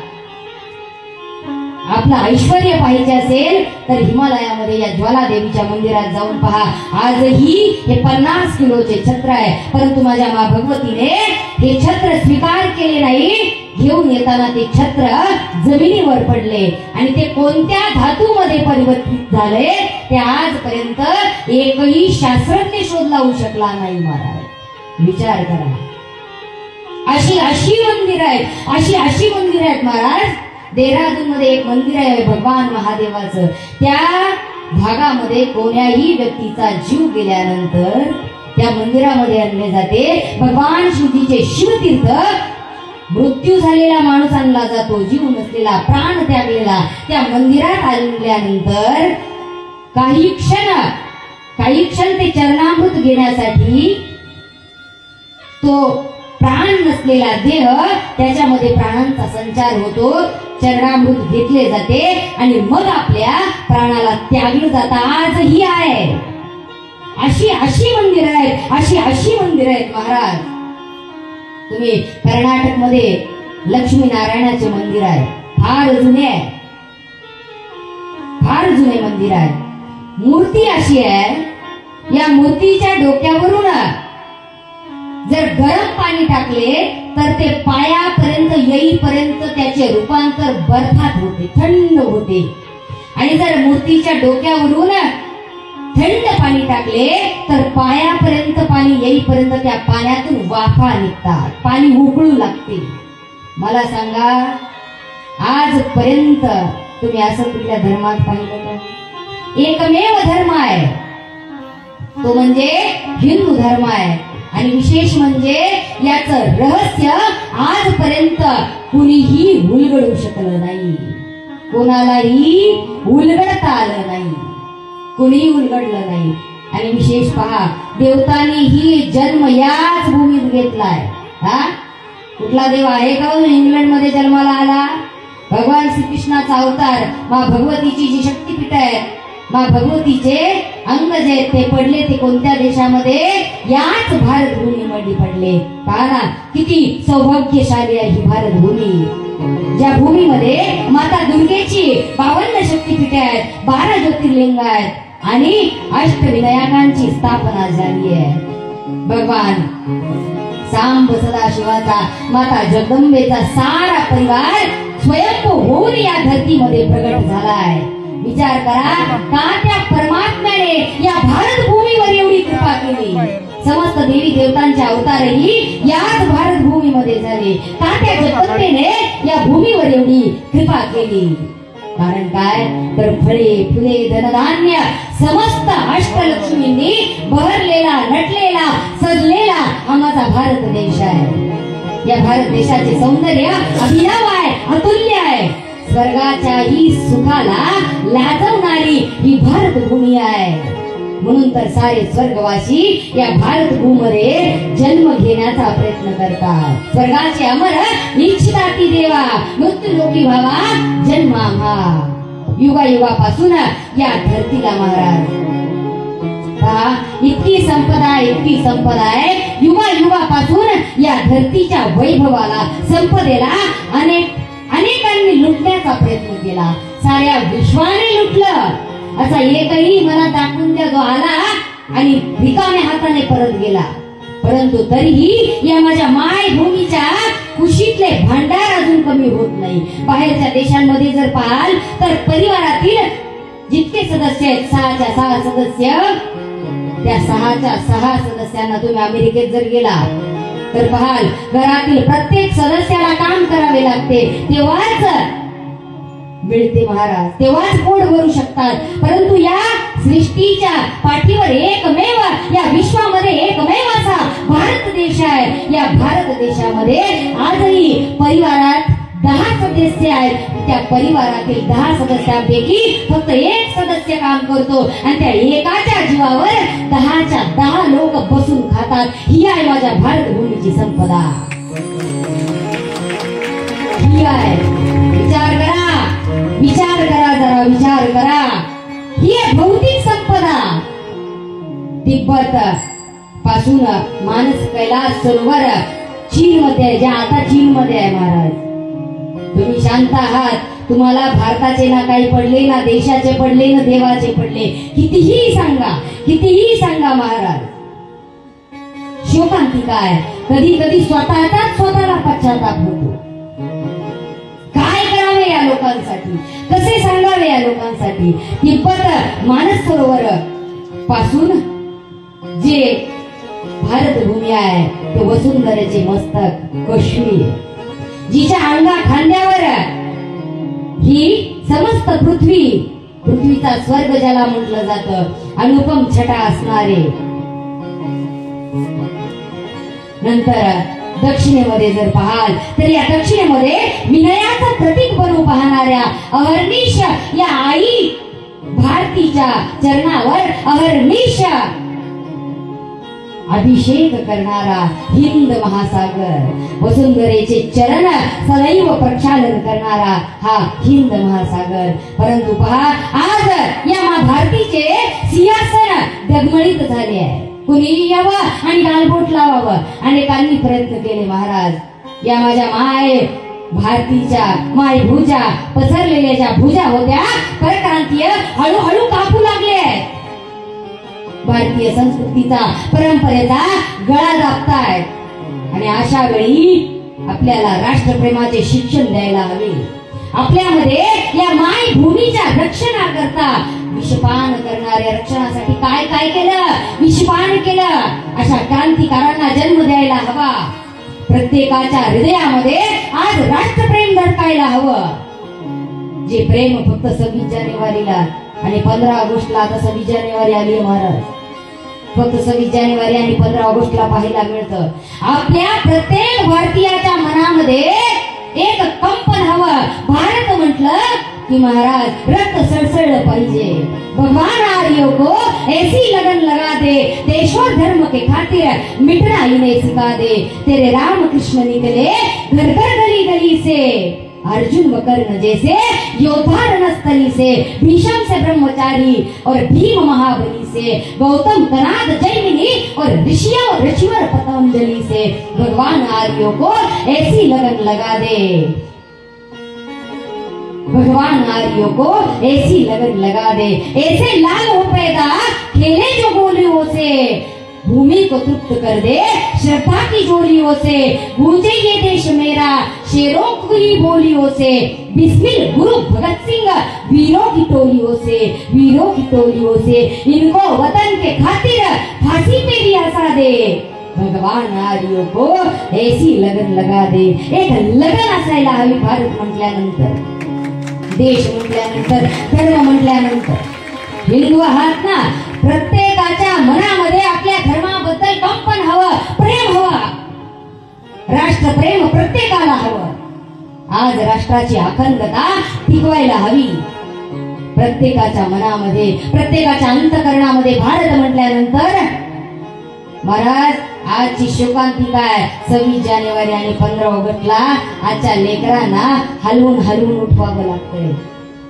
आपलं ऐश्वर्य पाहिजे असेल तर हिमालयामध्ये या ज्वालादेवीच्या मंदिरात जाऊन पहा. आजही हे 50 किलोचे छत्र आहे, परंतु माझ्या मा भगवतीने हे छत्र स्वीकार केले नाही. घेऊन येताना ते छत्र जमिनीवर पडले आणि ते कोणत्या धातूमध्ये परिवर्तित झाले ते आजपर्यंत एकही शास्त्रज्ञ शोध लावू शकला नाही. महाराज विचार करा, अशी मंदिर आहेत महाराज. देहरादून मध्ये एक मंदिर आहे भगवान महादेवाचं. त्या भागामध्ये कोण्याही व्यक्तीचा जीव गेल्यानंतर त्या मंदिरामध्ये आणले जाते. भगवान शिवजीचे शिवतीर्थ, मृत्यू झालेला माणूस आणला जातो, जीव नसलेला, प्राण त्यागलेला त्या मंदिरात आणल्यानंतर काही क्षण काही क्षण ते चरणामृत घेण्यासाठी तो प्राण नसलेला देह त्याच्यामध्ये प्राणांचा संचार होतो, चरणामृत घेतले जाते आणि मग आपल्या प्राणाला त्यागलं जातं. आजही आहे. अशी अशी मंदिर आहेत, अशी मंदिर आहेत महाराज. तुम्ही कर्नाटक मध्ये लक्ष्मी नारायणाचे मंदिर आहे, फार जुने आहे, फार जुने मंदिर आहे. मूर्ती अशी आहे, या मूर्तीच्या डोक्यावरून जर गरम पाणी टाकले तर ते पायापर्यंत येईपर्यंत त्याचे रूपांतर बर्फात होते, थंड होते. आणि जर मूर्तीच्या डोक्यावरून थंड पाणी टाकले तर पायापर्यंत पाणी येईपर्यंत त्या पाण्यातून वाफा निघतात, पाणी उकळू लागते. मला सांगा, आजपर्यंत तुम्ही असं कुठल्या धर्मात पाहिलं का? एकमेव धर्म आहे तो म्हणजे हिंदू धर्म आहे. आणि विशेष म्हणजे याचं रहस्य आजपर्यंत कुणीही उलगडू शकलं नाही, कोणालाही उलगडता आलं नाही, कुणीही उलगडलं नाही. आणि विशेष पहा, देवतांनीही जन्म याच भूमीत घेतलाय. हा कुठला देव आहे का इंग्लंड मध्ये जन्माला आला? भगवान श्रीकृष्णाचा अवतार, मा भगवतीची जी शक्तीपीठ आहे, मा भगवतीचे अंग जे आहेत ते पडले ते कोणत्या देशामध्ये? याच भारत भूमीमध्ये पडले. पहा ना, किती सौभाग्यशाली आहे ही भारत भूमी, ज्या भूमीमध्ये माता दुर्गेची 52 शक्तीपीठे आहेत, 12 ज्योतिर्लिंग आहेत आणि अष्टविनायकांची स्थापना झाली आहे. भगवान सांब सदाशिवाचा, माता जगदंबेचा सारा परिवार स्वयंभू होऊन या धरतीमध्ये प्रगट झालाय. विचार करा, का त्या परमात्म्याने या भारत भूमीवर एवढी कृपा केली. समस्त देवी देवतांचे अवतारही याच भारत भूमीमध्ये झाले. का त्या जगदंबेने या भूमीवर एवढी कृपा केली? कारण काय तर फळे फुले धनधान्य समस्त अष्टलक्ष्मींनी बहरलेला, नटलेला, सजलेला हा माझा भारत देश आहे. या भारत देशाचे सौंदर्य अभिनव आहे, अतुल्य आहे. स्वर्गाच्याही सुखाला लाजवणारी ही भारत भूमी आहे. म्हणून तर सारे स्वर्गवासी या भारत भूमीमध्ये जन्म घेण्याचा प्रयत्न करतात. स्वर्गाचे अमर इच्छिताती देवा, मृत्यूलोकी व्हावा जन्म आम्हा. युगायुगापासून या धरतीला महाराज इतकी संपदा आहे. युगायुगापासून या धरतीच्या वैभवाला, संपदेला अनेकांनी लुटण्याचा प्रयत्न केला. साऱ्या विश्वाने लुटलं. असा एकही मला दाखवून द्या जो आला आणि रिकाम्या हाताने परत गेला. परंतु तरीही या माझ्या मायभूमीच्या कुशीतले भांडार अजून कमी होत नाही. बाहेरच्या देशांमध्ये जर पाहाल तर परिवारातील जितके सदस्य आहेत, 6च्या 6 सदस्य, त्या 6च्या 6 सदस्यांना तुम्ही अमेरिकेत जर गेला तर पाहाल घरातील प्रत्येक सदस्याला काम करावे लागते, तेव्हाच मिळते महाराज, तेव्हाच पोट भरू शकतात. परंतु या सृष्टीच्या पाठीवर एकमेव, या विश्वामध्ये एकमेव असा भारत देश आहे. या भारत देशामध्ये आजही परिवारात 10 सदस्य आहेत. त्या परिवारातील 10 सदस्यांपैकी फक्त एक सदस्य काम करतो आणि त्या एकाच्या जीवावर 10च्या 10 लोक बसून खातात. ही आहे माझ्या भारत भूमीची संपदा. ही आहे. विचार करा, जरा विचार करा. ही आहे भौतिक संपदा. तिब्बत पासून मानस कैलास सरोवर चीन मध्ये, जे आता चीन मध्ये आहे महाराज. तुम्ही शांत आहात, तुम्हाला भारताचे ना काही पडले, ना देशाचे पडले, ना देवाचे पडले. कितीही सांगा महाराज. शोकांतिका आहे. कधी कधी स्वतःला पश्चाताप होतो. काय करावे या लोकांसाठी, कसे सांगावे या लोकांसाठी. तिब्बत मानस सरोवर पासून जे भारत भूमी आहे ते वसुंधरेचे मस्तक काश्मीर, जिच्या अंगा खांद्यावर ही समस्त पृथ्वीचा स्वर्ग ज्याला म्हटलं जातं, अनुपम छटा असणारे. नंतर दक्षिणेमध्ये जर पाहाल तर या दक्षिणेमध्ये विनयाचं प्रतीक बनवून पाहणाऱ्या अहर्निश या आई भारतीच्या स्वामीच्या चरणावर अहर्निश अभिषेक करणारा हिंद महासागर, वसुंधरेचे चरण सदैव प्रक्षालन करणारा हा हिंद महासागर. परंतु पहा, आज या भारतीचे सिंहासन डगमळीत झाले आहे. कुणी यावं आणि गालबोट लावावं अनेकांनी प्रयत्न केले. महाराज, या माझ्या माय भारतीच्या माय भुजा, पसरलेल्या ज्या भुजा होत्या, परक्रांतीय हळूहळू कापू लागले. भारतीय संस्कृतीचा, परंपरेचा गळा दाबतायत आणि अशा वेळी आपल्याला राष्ट्रप्रेमाचे शिक्षण द्यायला हवे. आपल्यामध्ये या मायभूमीच्या रक्षणाकरता विषपान करणाऱ्या रक्षणासाठी काय काय केलं, विषपान केलं, अशा क्रांतिकारांना जन्म द्यायला हवा. प्रत्येकाच्या हृदयामध्ये आज राष्ट्रप्रेम धडकायला हवं. जे प्रेम फक्त 26 जानेवारीला आणि 15 ऑगस्टला, आता 26 जानेवारी आली महाराज, फक्त 26 जानेवारी आणि 15 ऑगस्टला पाहायला मिळतं. आपल्या प्रत्येक भारतीयाच्या मनामध्ये एक कंपन हवं. भारत म्हटलं की महाराज रक्त सळसळलं पाहिजे. भगवान आर्यों को ऐसी लगन लगा दे, देश और धर्म के खातिर मिटना इन्हें सिखा दे. तेरे राम कृष्ण निकले घर घर गली गली से, अर्जुन व कर्ण जैसे योद्धा रणस्थली से, भीष्म से ब्रह्मचारी और भीम महाबली से, गौतम कनाद जैमिनी और ऋषिवर पतंजलि से, भगवान आर्यों को ऐसी लगन लगा दे. भगवान आर्यों को ऐसी लगन लगा दे, ऐसे लाल हो पैदा खेले जो गोलियों से, भूमि को तृप्त कर दे श्रद्धा की जोलियों से, गूंजे ये देश मेरा शेरों की बोलियों से, बिस्मिल गुरु भगत सिंह वीरों की टोलियों से, वीरों की टोलियों से, इनको वतन के खातिर फांसी पे भी हंसा दे. भगवान आर्यों को ऐसी लगन लगा दे. एक लगन असायला हवी भारत म्हटल्यानंतर, देश म्हटल्यानंतर, धर्म म्हटल्यानंतर. हिंदू आहात ना, प्रत्येकाच्या मनामध्ये आपल्या धर्माबद्दल कंपन हवं, प्रेम हवं, राष्ट्रप्रेम प्रत्येकाला हवं. आज राष्ट्राची अखंडता टिकवायला हवी. प्रत्येकाच्या मनामध्ये, प्रत्येकाच्या अंतःकरणामध्ये भारत म्हटल्यानंतर महाराज आजची शोकांतिका आहे. 26 जानेवारी आणि 15 ऑगस्टला आजच्या लेकरांना हलवून हलवून उठवावं लागतंय.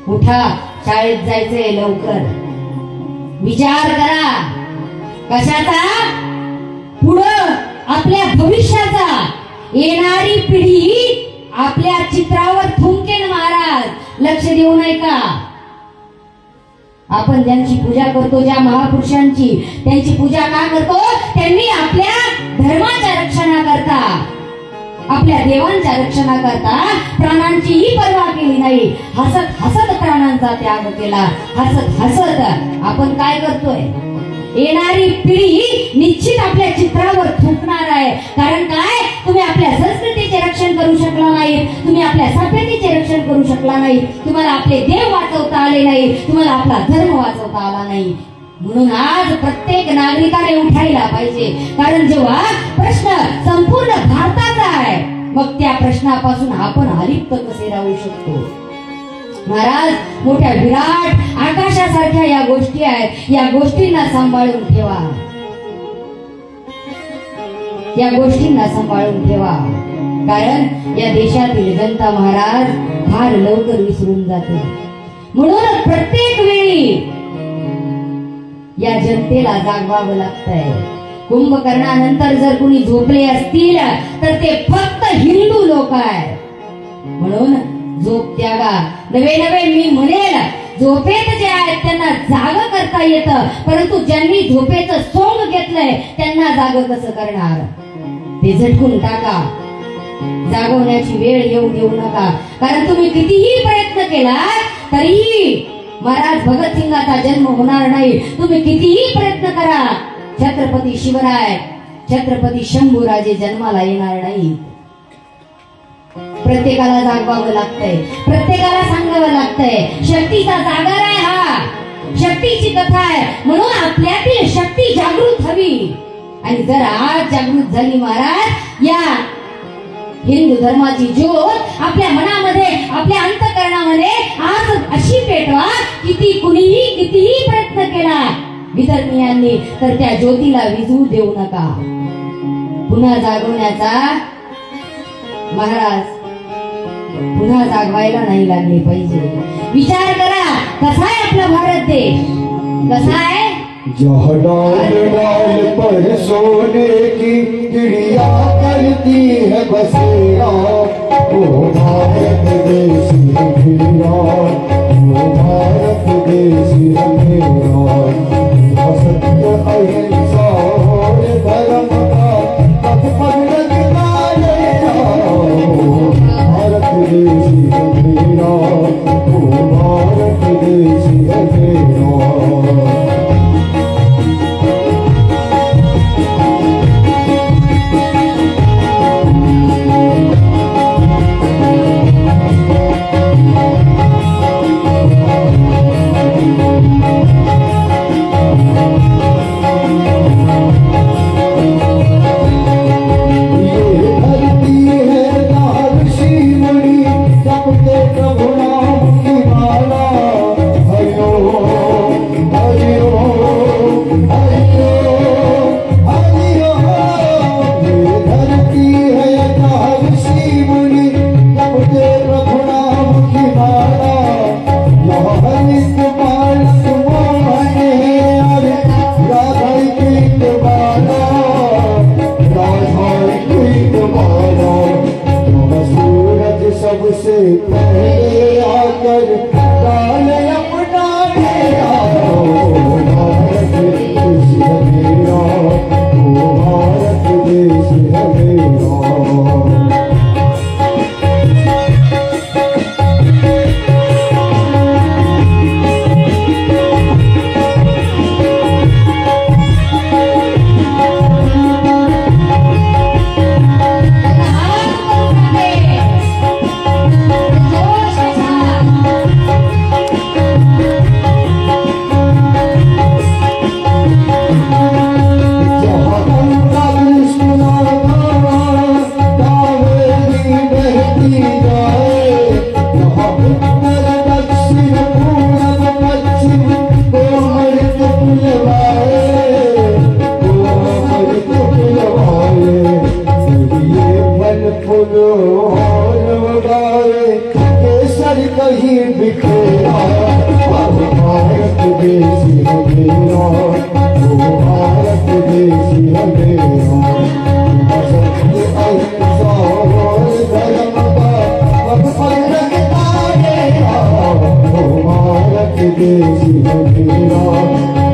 उठा, शाळेत जायचंय लवकर. विचार करा कशाचा, पुढं आपल्या भविष्याचा. येणारी पिढी आपल्या चित्रावर थुंकेन महाराज, लक्ष देऊ नये का? आपण ज्यांची पूजा करतो, ज्या महापुरुषांची, त्यांची पूजा का करतो? त्यांनी आपल्या धर्माच्या रक्षणाकरता, आपल्या देवांच्या रक्षणाकरता प्राणांचीही पर्वा केली नाही. हसत हसत प्राणांचा त्याग केला. हसत हसत आपण काय करतोय? येणारी पिढी निश्चित आपल्या चित्रावर थुंकणार आहे. कारण काय, तुम्ही आपल्या संस्कृतीचे रक्षण करू शकला नाही, तुम्ही आपल्या सभ्यतेचे रक्षण करू शकला नाही, तुम्हाला आपले देव वाचवता आले नाही, तुम्हाला आपला धर्म वाचवता आला नाही. म्हणून आज प्रत्येक नागरिकाने उठायला पाहिजे. कारण जेव्हा प्रश्न संपूर्ण भारताचा आहे, मग त्या प्रश्नापासून आपण अलिप्त कसे राहू शकतो? महाराज, मोठ्या विराट आकाशासारख्या या गोष्टी आहेत, या गोष्टींना सांभाळून ठेवा, या गोष्टींना सांभाळून ठेवा. कारण या देशातील जनता महाराज फार लवकर विसरून जाते. म्हणून प्रत्येक वेळी या जनतेला जागवावं लागतंय. कुंभकर्णानंतर जर कुणी झोपले असतील तर ते फक्त हिंदू लोक आहेत. म्हणून झोप त्यागा. नवे नवे मी म्हणेल, झोपेत जे आहेत त्यांना जाग करता येतं, परंतु ज्यांनी झोपेचं सोंग घेतलंय त्यांना जाग कसं करणार? ते झटकून टाका. जागवण्याची वेळ येऊ देऊ नका. कारण तुम्ही कितीही प्रयत्न केला तरीही महाराज भगतसिंगाचा जन्म होणार नाही. तुम्ही कितीही प्रयत्न करा, छत्रपती शिवराय, छत्रपती शंभूराजे जन्माला येणार नाही. प्रत्येकाला जागवावं लागतंय, प्रत्येकाला सांगावं लागतंय. शक्तीचा जागर आहे हा, शक्तीची कथा आहे. म्हणून आपल्यातील शक्ती जागृत हवी. आणि जर आज जागृत झाली महाराज, या हिंदू धर्माची ज्योत आपल्या मनामध्ये, आपल्या अंतःकरणामध्ये आज अशी पेटवा कितीही प्रयत्न केला विधर्मीयांनी तर त्या ज्योतीला विझू देऊ नका. पुन्हा जागवण्याचा महाराज पुन्हा जागवायला नाही लागले पाहिजे. विचार करा कसा आहे आपला भारत देश, कसा आहे. जहाँ डाल डाल पर सोने की चिड़िया करती है बसेरा, वो भारत देश है मेरा, वो भारत देश है मेरा. सत्य अहिंसा और धर्म का पथ पर लगता लेना, वो भारत देश है मेरा, वो भारत देश है मेरा. सबसे पहले आकर डाल अपना डेरा, भारत देश है मेरा, वो भारत देश है मेरा. कहीं बिखेरा, भारत देश है मेरा, वो भारत देश है मेरा. सत्य अहिंसा और धर्म का पथ पर लगता लेना, वो भारत देश है मेरा,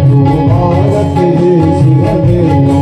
वो भारत देश है मेरा.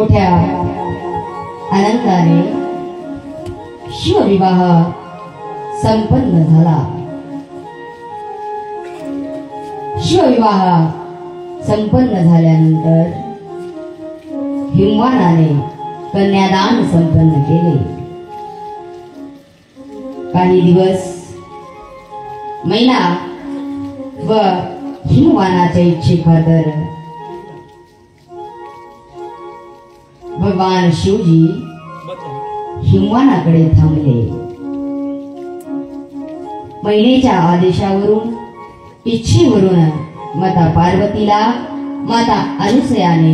मोठ्या आनंदाने शिवविवाह संपन्न झाला. शिवविवाह संपन्न झाल्यानंतर हिमवानाने कन्यादान संपन्न केले. काही दिवस महिना व हिमवानाच्या इच्छेखातर भगवान शिवजी हिमवानाकडे थांबले. महिनेच्या आदेशावरून इच्छेवरून माता पार्वतीला माता अनुसयाने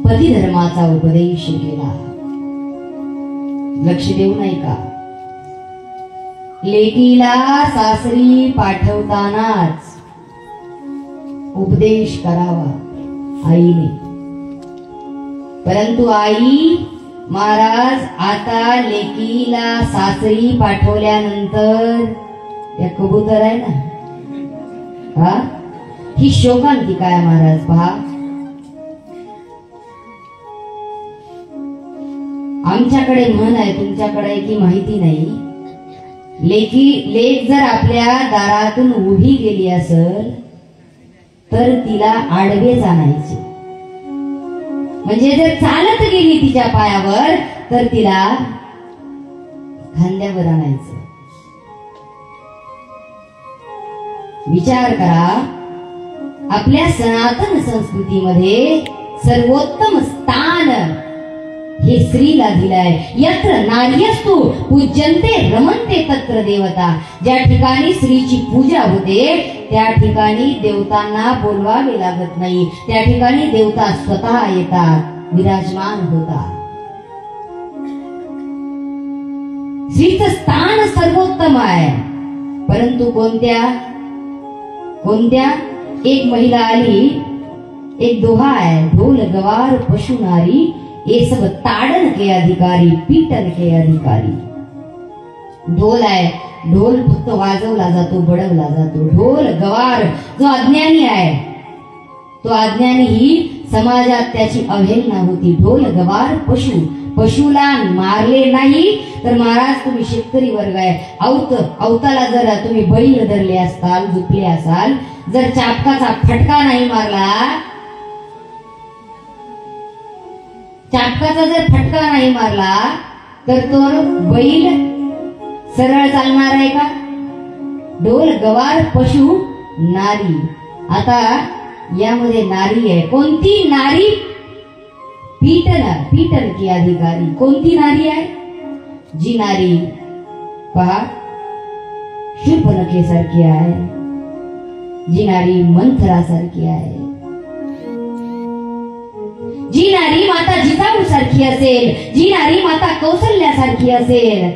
पतिधर्माचा उपदेश केला. लक्ष देऊ नाही का? लेकीला सासरी पाठवतानाच उपदेश करावा आईने. परंतु आई महाराज आता लेकीला सासरी पाठवल्यानंतर या कबूतर आहे ना, हा ही शोकांतिका आहे महाराज. पहा, आमच्याकडे म्हण आहे, तुमच्याकडे की माहिती नाही. लेक जर आपल्या दारातून उभी गेली असेल तर तिला आडवे जाणायचे. म्हणजे जर चालत गेली तिच्या पायावर तर तिला खांद्यावर आणायचं. विचार करा, आपल्या सनातन संस्कृतीमध्ये सर्वोत्तम स्थान हे स्त्रीला दिलाय. यत्र नार्यस्तु पूज्यन्ते रमन्ते तत्र देवता. ज्या ठिकाणी स्त्रीची पूजा होते त्या ठिकाणी देवतांना बोलवावे लागत नाही. त्या ठिकाणी देवता स्वतः येतात, विराजमान होतात. स्त्रीचं स्थान सर्वोत्तम आहे. परंतु कोणत्या एक महिला आली, एक दोहा आहे, ढोल गवार पशु नारी ये सब ताड़न के अधिकारी, पीटन के अधिकारी. ढोल आहे, ढोल फक्त वाजवला जातो, बडवला जातो. ढोल गवार जो अज्ञानी आहे, तो अज्ञानी ही समाजात त्याची अवहेलना होती. ढोल गवार पशु, पशुला मारले नाही तर महाराज तुम्ही शेतकरी वर्ग आहे. अवताला जर तुम्ही बैल धरले असताल, झुपले असाल, जर चापकाचा फटका नाही मारला, चापकाचा जर फटका नाही मारला तर तो बैल सरळ चालणार आहे का? ढोल गवार पशु नारी. आता यामध्ये नारी आहे. कोणती नारी? पीटन की अधिकारी. कोणती नारी आहे? जी नारी पहा शूर्पणखेसारखी आहे, जी नारी मंथरासारखी आहे, जी नारी माता जिजाऊ सारखी असेल, जी नारी माता कौशल्यासारखी असेल,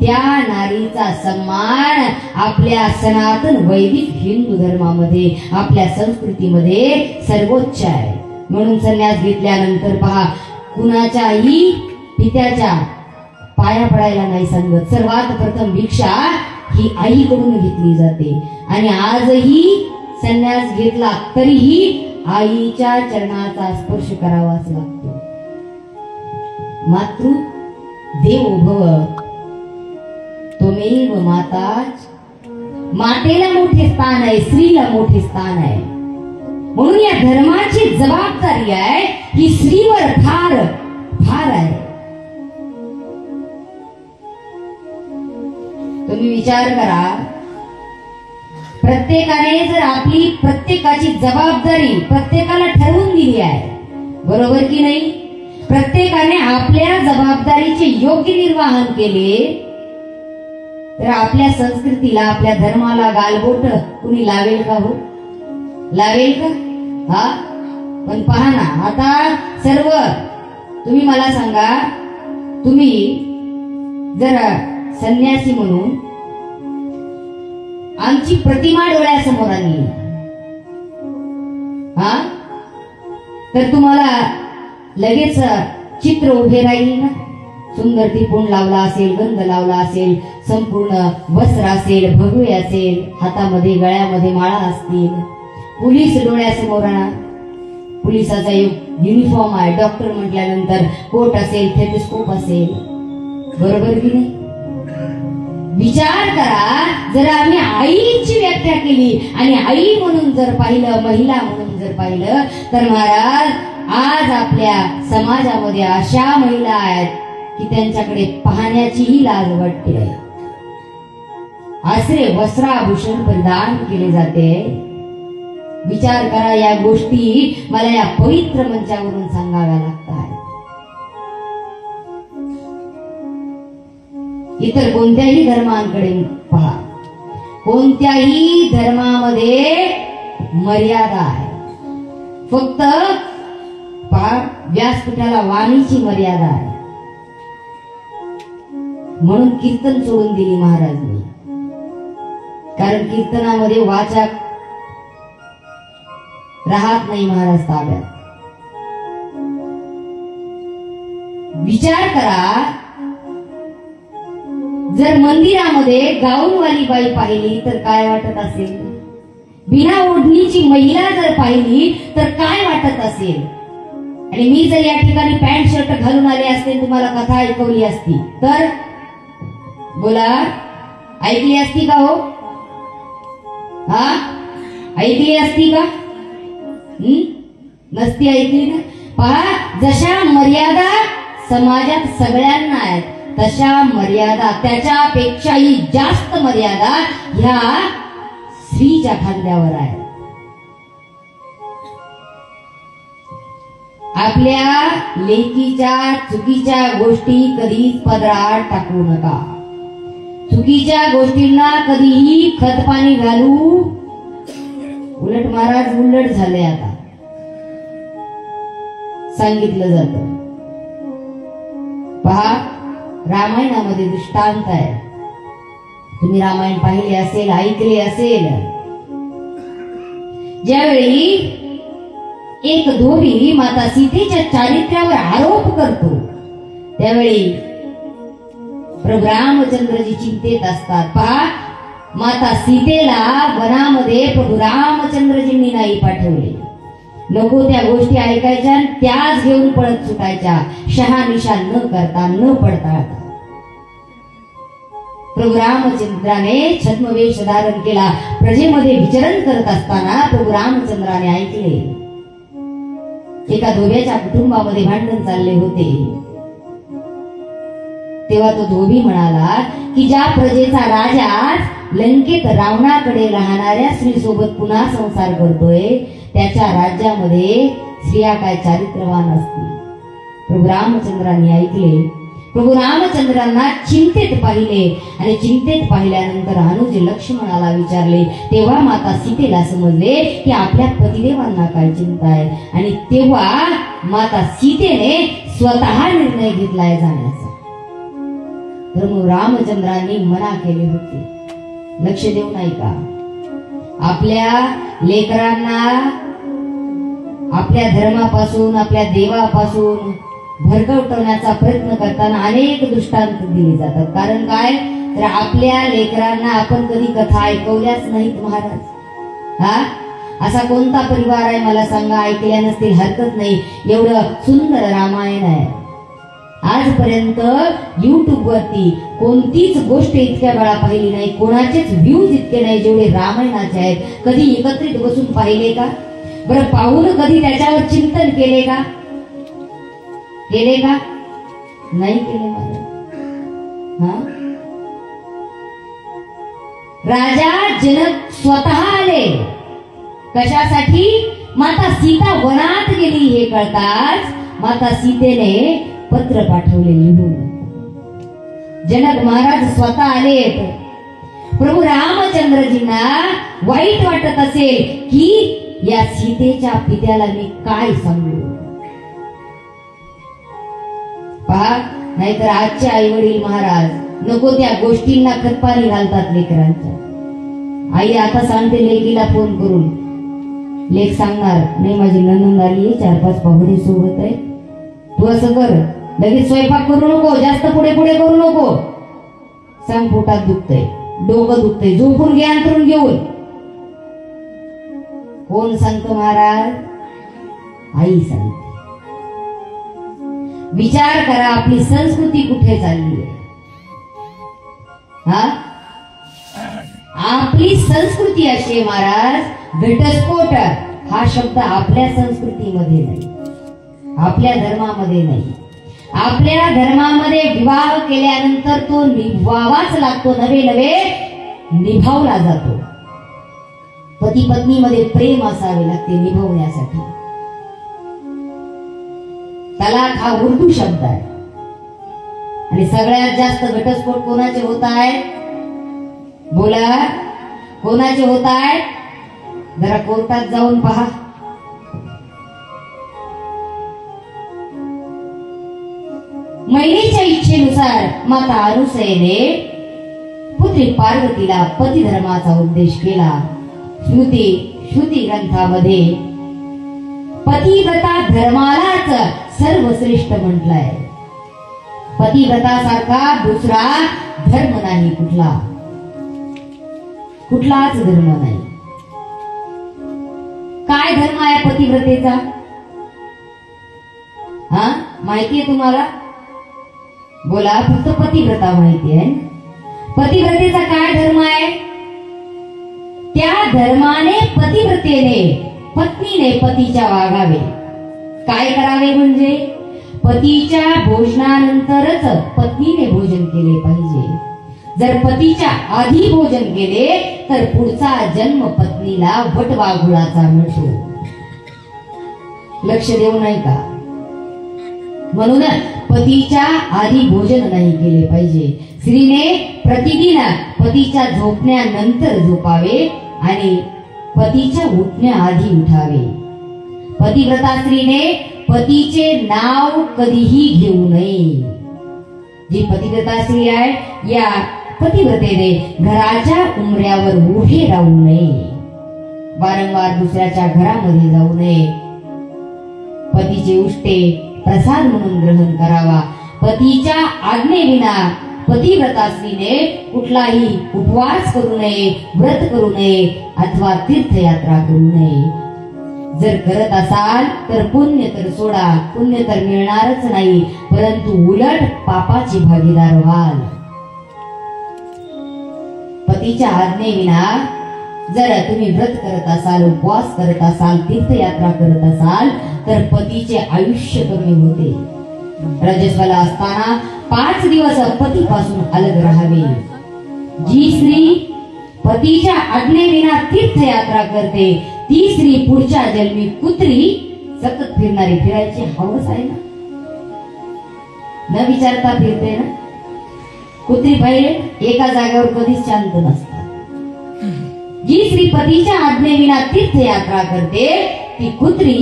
त्या नारीचा सन्मान आपल्या सनातन वैदिक हिंदू धर्मामध्ये, आपल्या संस्कृतीमध्ये सर्वोच्च आहे. म्हणून संन्यास घेतल्यानंतर पहा, कुणाच्याही पित्याच्या पाया पडायला नाही सांगत. सर्वात प्रथम भिक्षा ही आईकडून घेतली जाते. आणि आजही संन्यास घेतला तरीही आईच्या चरणाचा स्पर्श करावाच लागतो. मातृ देवो भव, त्वमेव माताच. मातेला मोठे स्थान आहे, स्त्रीला मोठे स्थान आहे. म्हणून या धर्माची जबाबदारी आहे ही स्त्रीवर फार फार आहे. तुम्ही विचार करा, प्रत्येकाने जर आपली प्रत्येकाची जबाबदारी प्रत्येकाला ठरवून दिली आहे, बरोबर की नाही? प्रत्येकाने आपल्या जबाबदारीचे योग्य निर्वाहन केले तर आपल्या संस्कृतीला, आपल्या धर्माला गालबोट कुणी लावेल का? हो, लावेल का? हा, पण पहा ना, आता सर्व तुम्ही मला सांगा, तुम्ही जर संन्यासी म्हणून आमची प्रतिमा डोळ्यासमोर आणली, हा, तर तुम्हाला लगेच चित्र उभे राहील ना. सुंदर टिपून लावला असेल, गंध लावला असेल, संपूर्ण वस्त्र असेल, भगवे असेल, हातामध्ये गळ्यामध्ये माळा असतील, पोलीस डोळ्यासमोर आणा, पोलिसाचा योग युनिफॉर्म आहे, डॉक्टर म्हटल्यानंतर कोट असेल, थेटोस्कोप असेल, बरोबर की नाही? विचार करा, जर आम्ही आईची व्याख्या केली आणि आई म्हणून जर पाहिलं, महिला म्हणून जर पाहिलं, तर महाराज आज आपल्या समाजामध्ये अशा महिला आहेत की त्यांच्याकडे पाहण्याचीही लाज वाटते. आसरे वस्त्राभूषण परिधान केले जाते. विचार करा, या गोष्टी मला या पवित्र मंचावरून सांगाव्या लागतात. इतर कोणत्याही धर्मांकडे पहा, कोणत्याही धर्मामध्ये मर्यादा आहे. फक्त व्यासपीठाला वाणीची मर्यादा आहे. म्हणून कीर्तन सोडून दिली महाराजांनी, कारण कीर्तनामध्ये वाचा राहत नाही महाराज ताब्यात. विचार करा, जर मंदिरामध्ये गाऊनवाली बाई पाहिली तर काय वाटत असेल? बिना ओढणीची महिला जर पाहिली तर काय वाटत असेल? आणि मी जर या ठिकाणी पॅन्ट शर्ट घालून आले असते, तुम्हाला कथा ऐकवली असती तर बोला, ऐकली असती का हो? हा, ऐकली असती का? नसती ऐकली ना. पहा, जशा मर्यादा समाजात सगळ्यांना आहेत, तशा मर्यादा, त्याच्यापेक्षाही जास्त मर्यादा ह्या स्त्रीच्या खांद्यावर आहे. आपल्या लेकीच्या चुकीच्या गोष्टी कधीच पदरात टाकू नका. चुकीच्या गोष्टींना कधीही खत पाणी घालू. उलट महाराज उलट झाले, आता सांगितलं जात. पहा, रामायणामध्ये दृष्टांत आहे. तुम्ही रामायण पाहिले असेल, ऐकले असेल. ज्यावेळी एक धोबी माता सीतेच्या चारित्र्यावर आरोप करतो, त्यावेळी प्रभू रामचंद्रजी चिंतेत असतात. पहा, माता सीतेला वनामध्ये प्रभू रामचंद्रजींनी नाही पाठवले. नको त्या गोष्टी ऐकायच्या, त्याच घेऊन पळत सुटायच्या, शहानिशा न करता, न पडताळता. प्रभू रामचंद्राने छद्मवेश धारण केला. प्रजेमध्ये विचरण करत असताना प्रभू रामचंद्राने ऐकले, एका धोब्याच्या कुटुंबामध्ये भांडण चालले होते. तेव्हा तो धोबी म्हणाला की ज्या प्रजेचा राजा लंकेत रावणाकडे राहणाऱ्या स्त्री सोबत पुन्हा संसार करतोय, त्याच्या राज्यामध्ये स्त्रिया काय चारित्र्यवान असतील. प्रभू रामचंद्रांनी ऐकले. प्रभू रामचंद्रांना चिंतेत पाहिले आणि चिंतेत पाहिल्यानंतर अनुज लक्ष्मणाला विचारले. तेव्हा माता सीतेला समजले की आपल्या पतिदेवांना काय चिंता आहे. आणि तेव्हा माता सीतेने स्वतः निर्णय घेतलाय जाण्याचा. प्रभू रामचंद्रांनी मना केले होते. लक्ष देऊ नाही का? आपल्या लेकरांना आपल्या धर्मापासून, आपल्या देवापासून भरकवटवण्याचा प्रयत्न करताना अनेक दृष्टांत दिले जातात. कारण काय, तर आपल्या लेकरांना आपण कधी कथा ऐकवल्याच नाहीत महाराज. हा, असा कोणता परिवार आहे मला सांगा, ऐकल्या नसतील हरकत नाही. एवढं सुंदर रामायण आहे. आजपर्यंत युट्यूब वरती कोणतीच गोष्ट इतक्या वेळा पाहिली नाही, कोणाचेच व्ह्यूज इतके नाही जेवढे रामायणाचे आहेत. कधी एकत्रित बसून पाहिले का बरं? पाहून कधी त्याच्यावर चिंतन केले का? केले का? नाही केले मला. हा, राजा जनक स्वतः आले. कशासाठी? माता सीता वनात गेली हे कळताच माता सीतेने पत्र पाठवले लिहून. जनक महाराज स्वतः आलेत. प्रभू रामचंद्रजींना वाईट वाटत असेल की या सीतेच्या पित्याला मी काय सांगू. पहा, नाहीतर आजचे आई वडील महाराज नको त्या गोष्टींना खतपाणी घालतात लेकरांच्या. आई आता सांगते लेकीला फोन करून, लेक सांगणार नाही माझी नणंद आली आहे, 4-5 पाहुणे सोबत आहे, तू असं कर, लगेच स्वयंपाक करू नको, जास्त पुढे पुढे करू नको, सांग पोटात दुखतंय, डोकं दुखतंय, झोपून घे अंतरून घेऊन. कोण सांगतो महाराज? आई सांगते. विचार करा, आपली संस्कृती कुठे चालली आहे? हा, आपली संस्कृती अशी आहे महाराज, घटस्फोट हा शब्द आपल्या संस्कृतीमध्ये नाही, आपल्या धर्मामध्ये नाही. आपल्या धर्मामध्ये विवाह केल्यानंतर तो निभावाच लागतो, नवे नवे निभावला जातो. पती पत्नीमध्ये प्रेम असावे लागते निभवण्यासाठी. तलाक हा उर्दू शब्द आहे. आणि सगळ्यात जास्त घटस्फोट कोणाचे होत आहेत? बोला, कोणाचे होत आहेत? जरा कोर्टात जाऊन पहा. महिलेच्या इच्छेनुसार माता अनुसूयेने पुत्री पार्वतीला पती धर्माचा उपदेश केला. श्रुती ग्रंथामध्ये पतिव्रता धर्मालाच सर्वश्रेष्ठ म्हटलंय. पतिव्रतासारखा दुसरा धर्म नाही, कुठलाच धर्म नाही. काय धर्म आहे पतिव्रतेचा? हा, माहितीये तुम्हाला? बोला, फक्त पतिव्रता माहिती आहे. पतिव्रतेचा काय धर्म आहे? त्या धर्माने पतिव्रतेने पत्नीने पतीच्या वागावे. काय करावे म्हणजे पतीच्या भोजनानंतरच पत्नीने भोजन केले पाहिजे. जर पतीच्या आधी भोजन केले तर पुढचा जन्म पत्नीला वटवाघुळाचा मिळतो. लक्ष देऊ नाही का? म्हणून पतीच्या आधी भोजन नाही केले पाहिजे. स्त्रीने प्रतिदिन पतीच्या झोपण्यानंतर झोपावे आणि पतीच्या उठण्याआधी उठावे. पतिव्रता स्त्रीने पतीचे नाव कधीही घेऊ नये. जी पतिव्रता स्त्री आहे या पतिव्रतेने घराच्या उंबऱ्यावर उभे राहू नये. वारंवार दुसऱ्याच्या घरामध्ये जाऊ नये. पतीचे उष्टे प्रसाद म्हणून ग्रहण करावा. पतीच्या आज्ञेविना पतिव्रता स्त्रीने कुठलाही उपवास करू नये, व्रत करू नये अथवा तीर्थयात्रा करू नये. जर करत असाल तर पुण्य तर सोडा, पुण्य तर मिळणारच नाही, परंतु उलट पापाची भागीदार व्हाल. पतीच्या आज्ञेविना जर तुम्ही व्रत करत असाल, उपवास करत असाल, तीर्थयात्रा करत असाल तर पतीचे आयुष्य कमी होते. रजस्वला असताना 5 दिवस पतीपासून अलग राहावे. जी स्त्री पतीच्या आज्ञेविना तीर्थयात्रा करते ती स्त्री पुढच्या जन्मी कुत्री सतत फिरणारी, फिरायची हवस आहे ना, न विचारता फिरते ना. कुत्री पाहिले एका जागेवर कधीच शांत नसतात. जी स्त्री पतीच्या आज्ञेविना तीर्थयात्रा करते ती कुत्री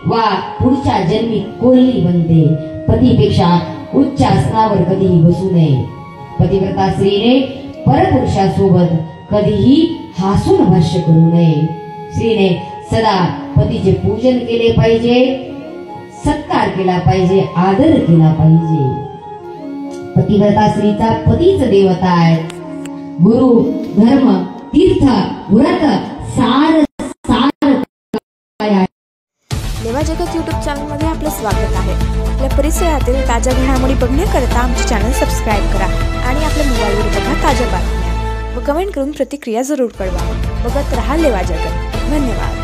वा पुढच्या जन्मी कोल्ही बनते. पतीपेक्षा उच्च आसनावर कधीही बसू नये. पतिव्रता स्त्रीने परपुरुषासोबत कधीही हसून भाष्य करू नये. स्त्रीने सदा पतीचे पूजन केले पाहिजे, सत्कार केला पाहिजे, आदर केला पाहिजे. पतिव्रता स्त्रीचा पतीच देवता आहे. गुरु, धर्म, तीर्थ, व्रत सार लेवा जगत यूट्यूब चॅनलमध्ये आपलं स्वागत आहे. आपल्या परिसरातील ताज्या घडामोडी बघण्याकरता आमचे चॅनल सबस्क्राईब करा आणि आपल्या मोबाईलवर बघा ताज्या बातम्या व कमेंट करून प्रतिक्रिया जरूर कळवा. बघत रहा लेवा जगत. धन्यवाद.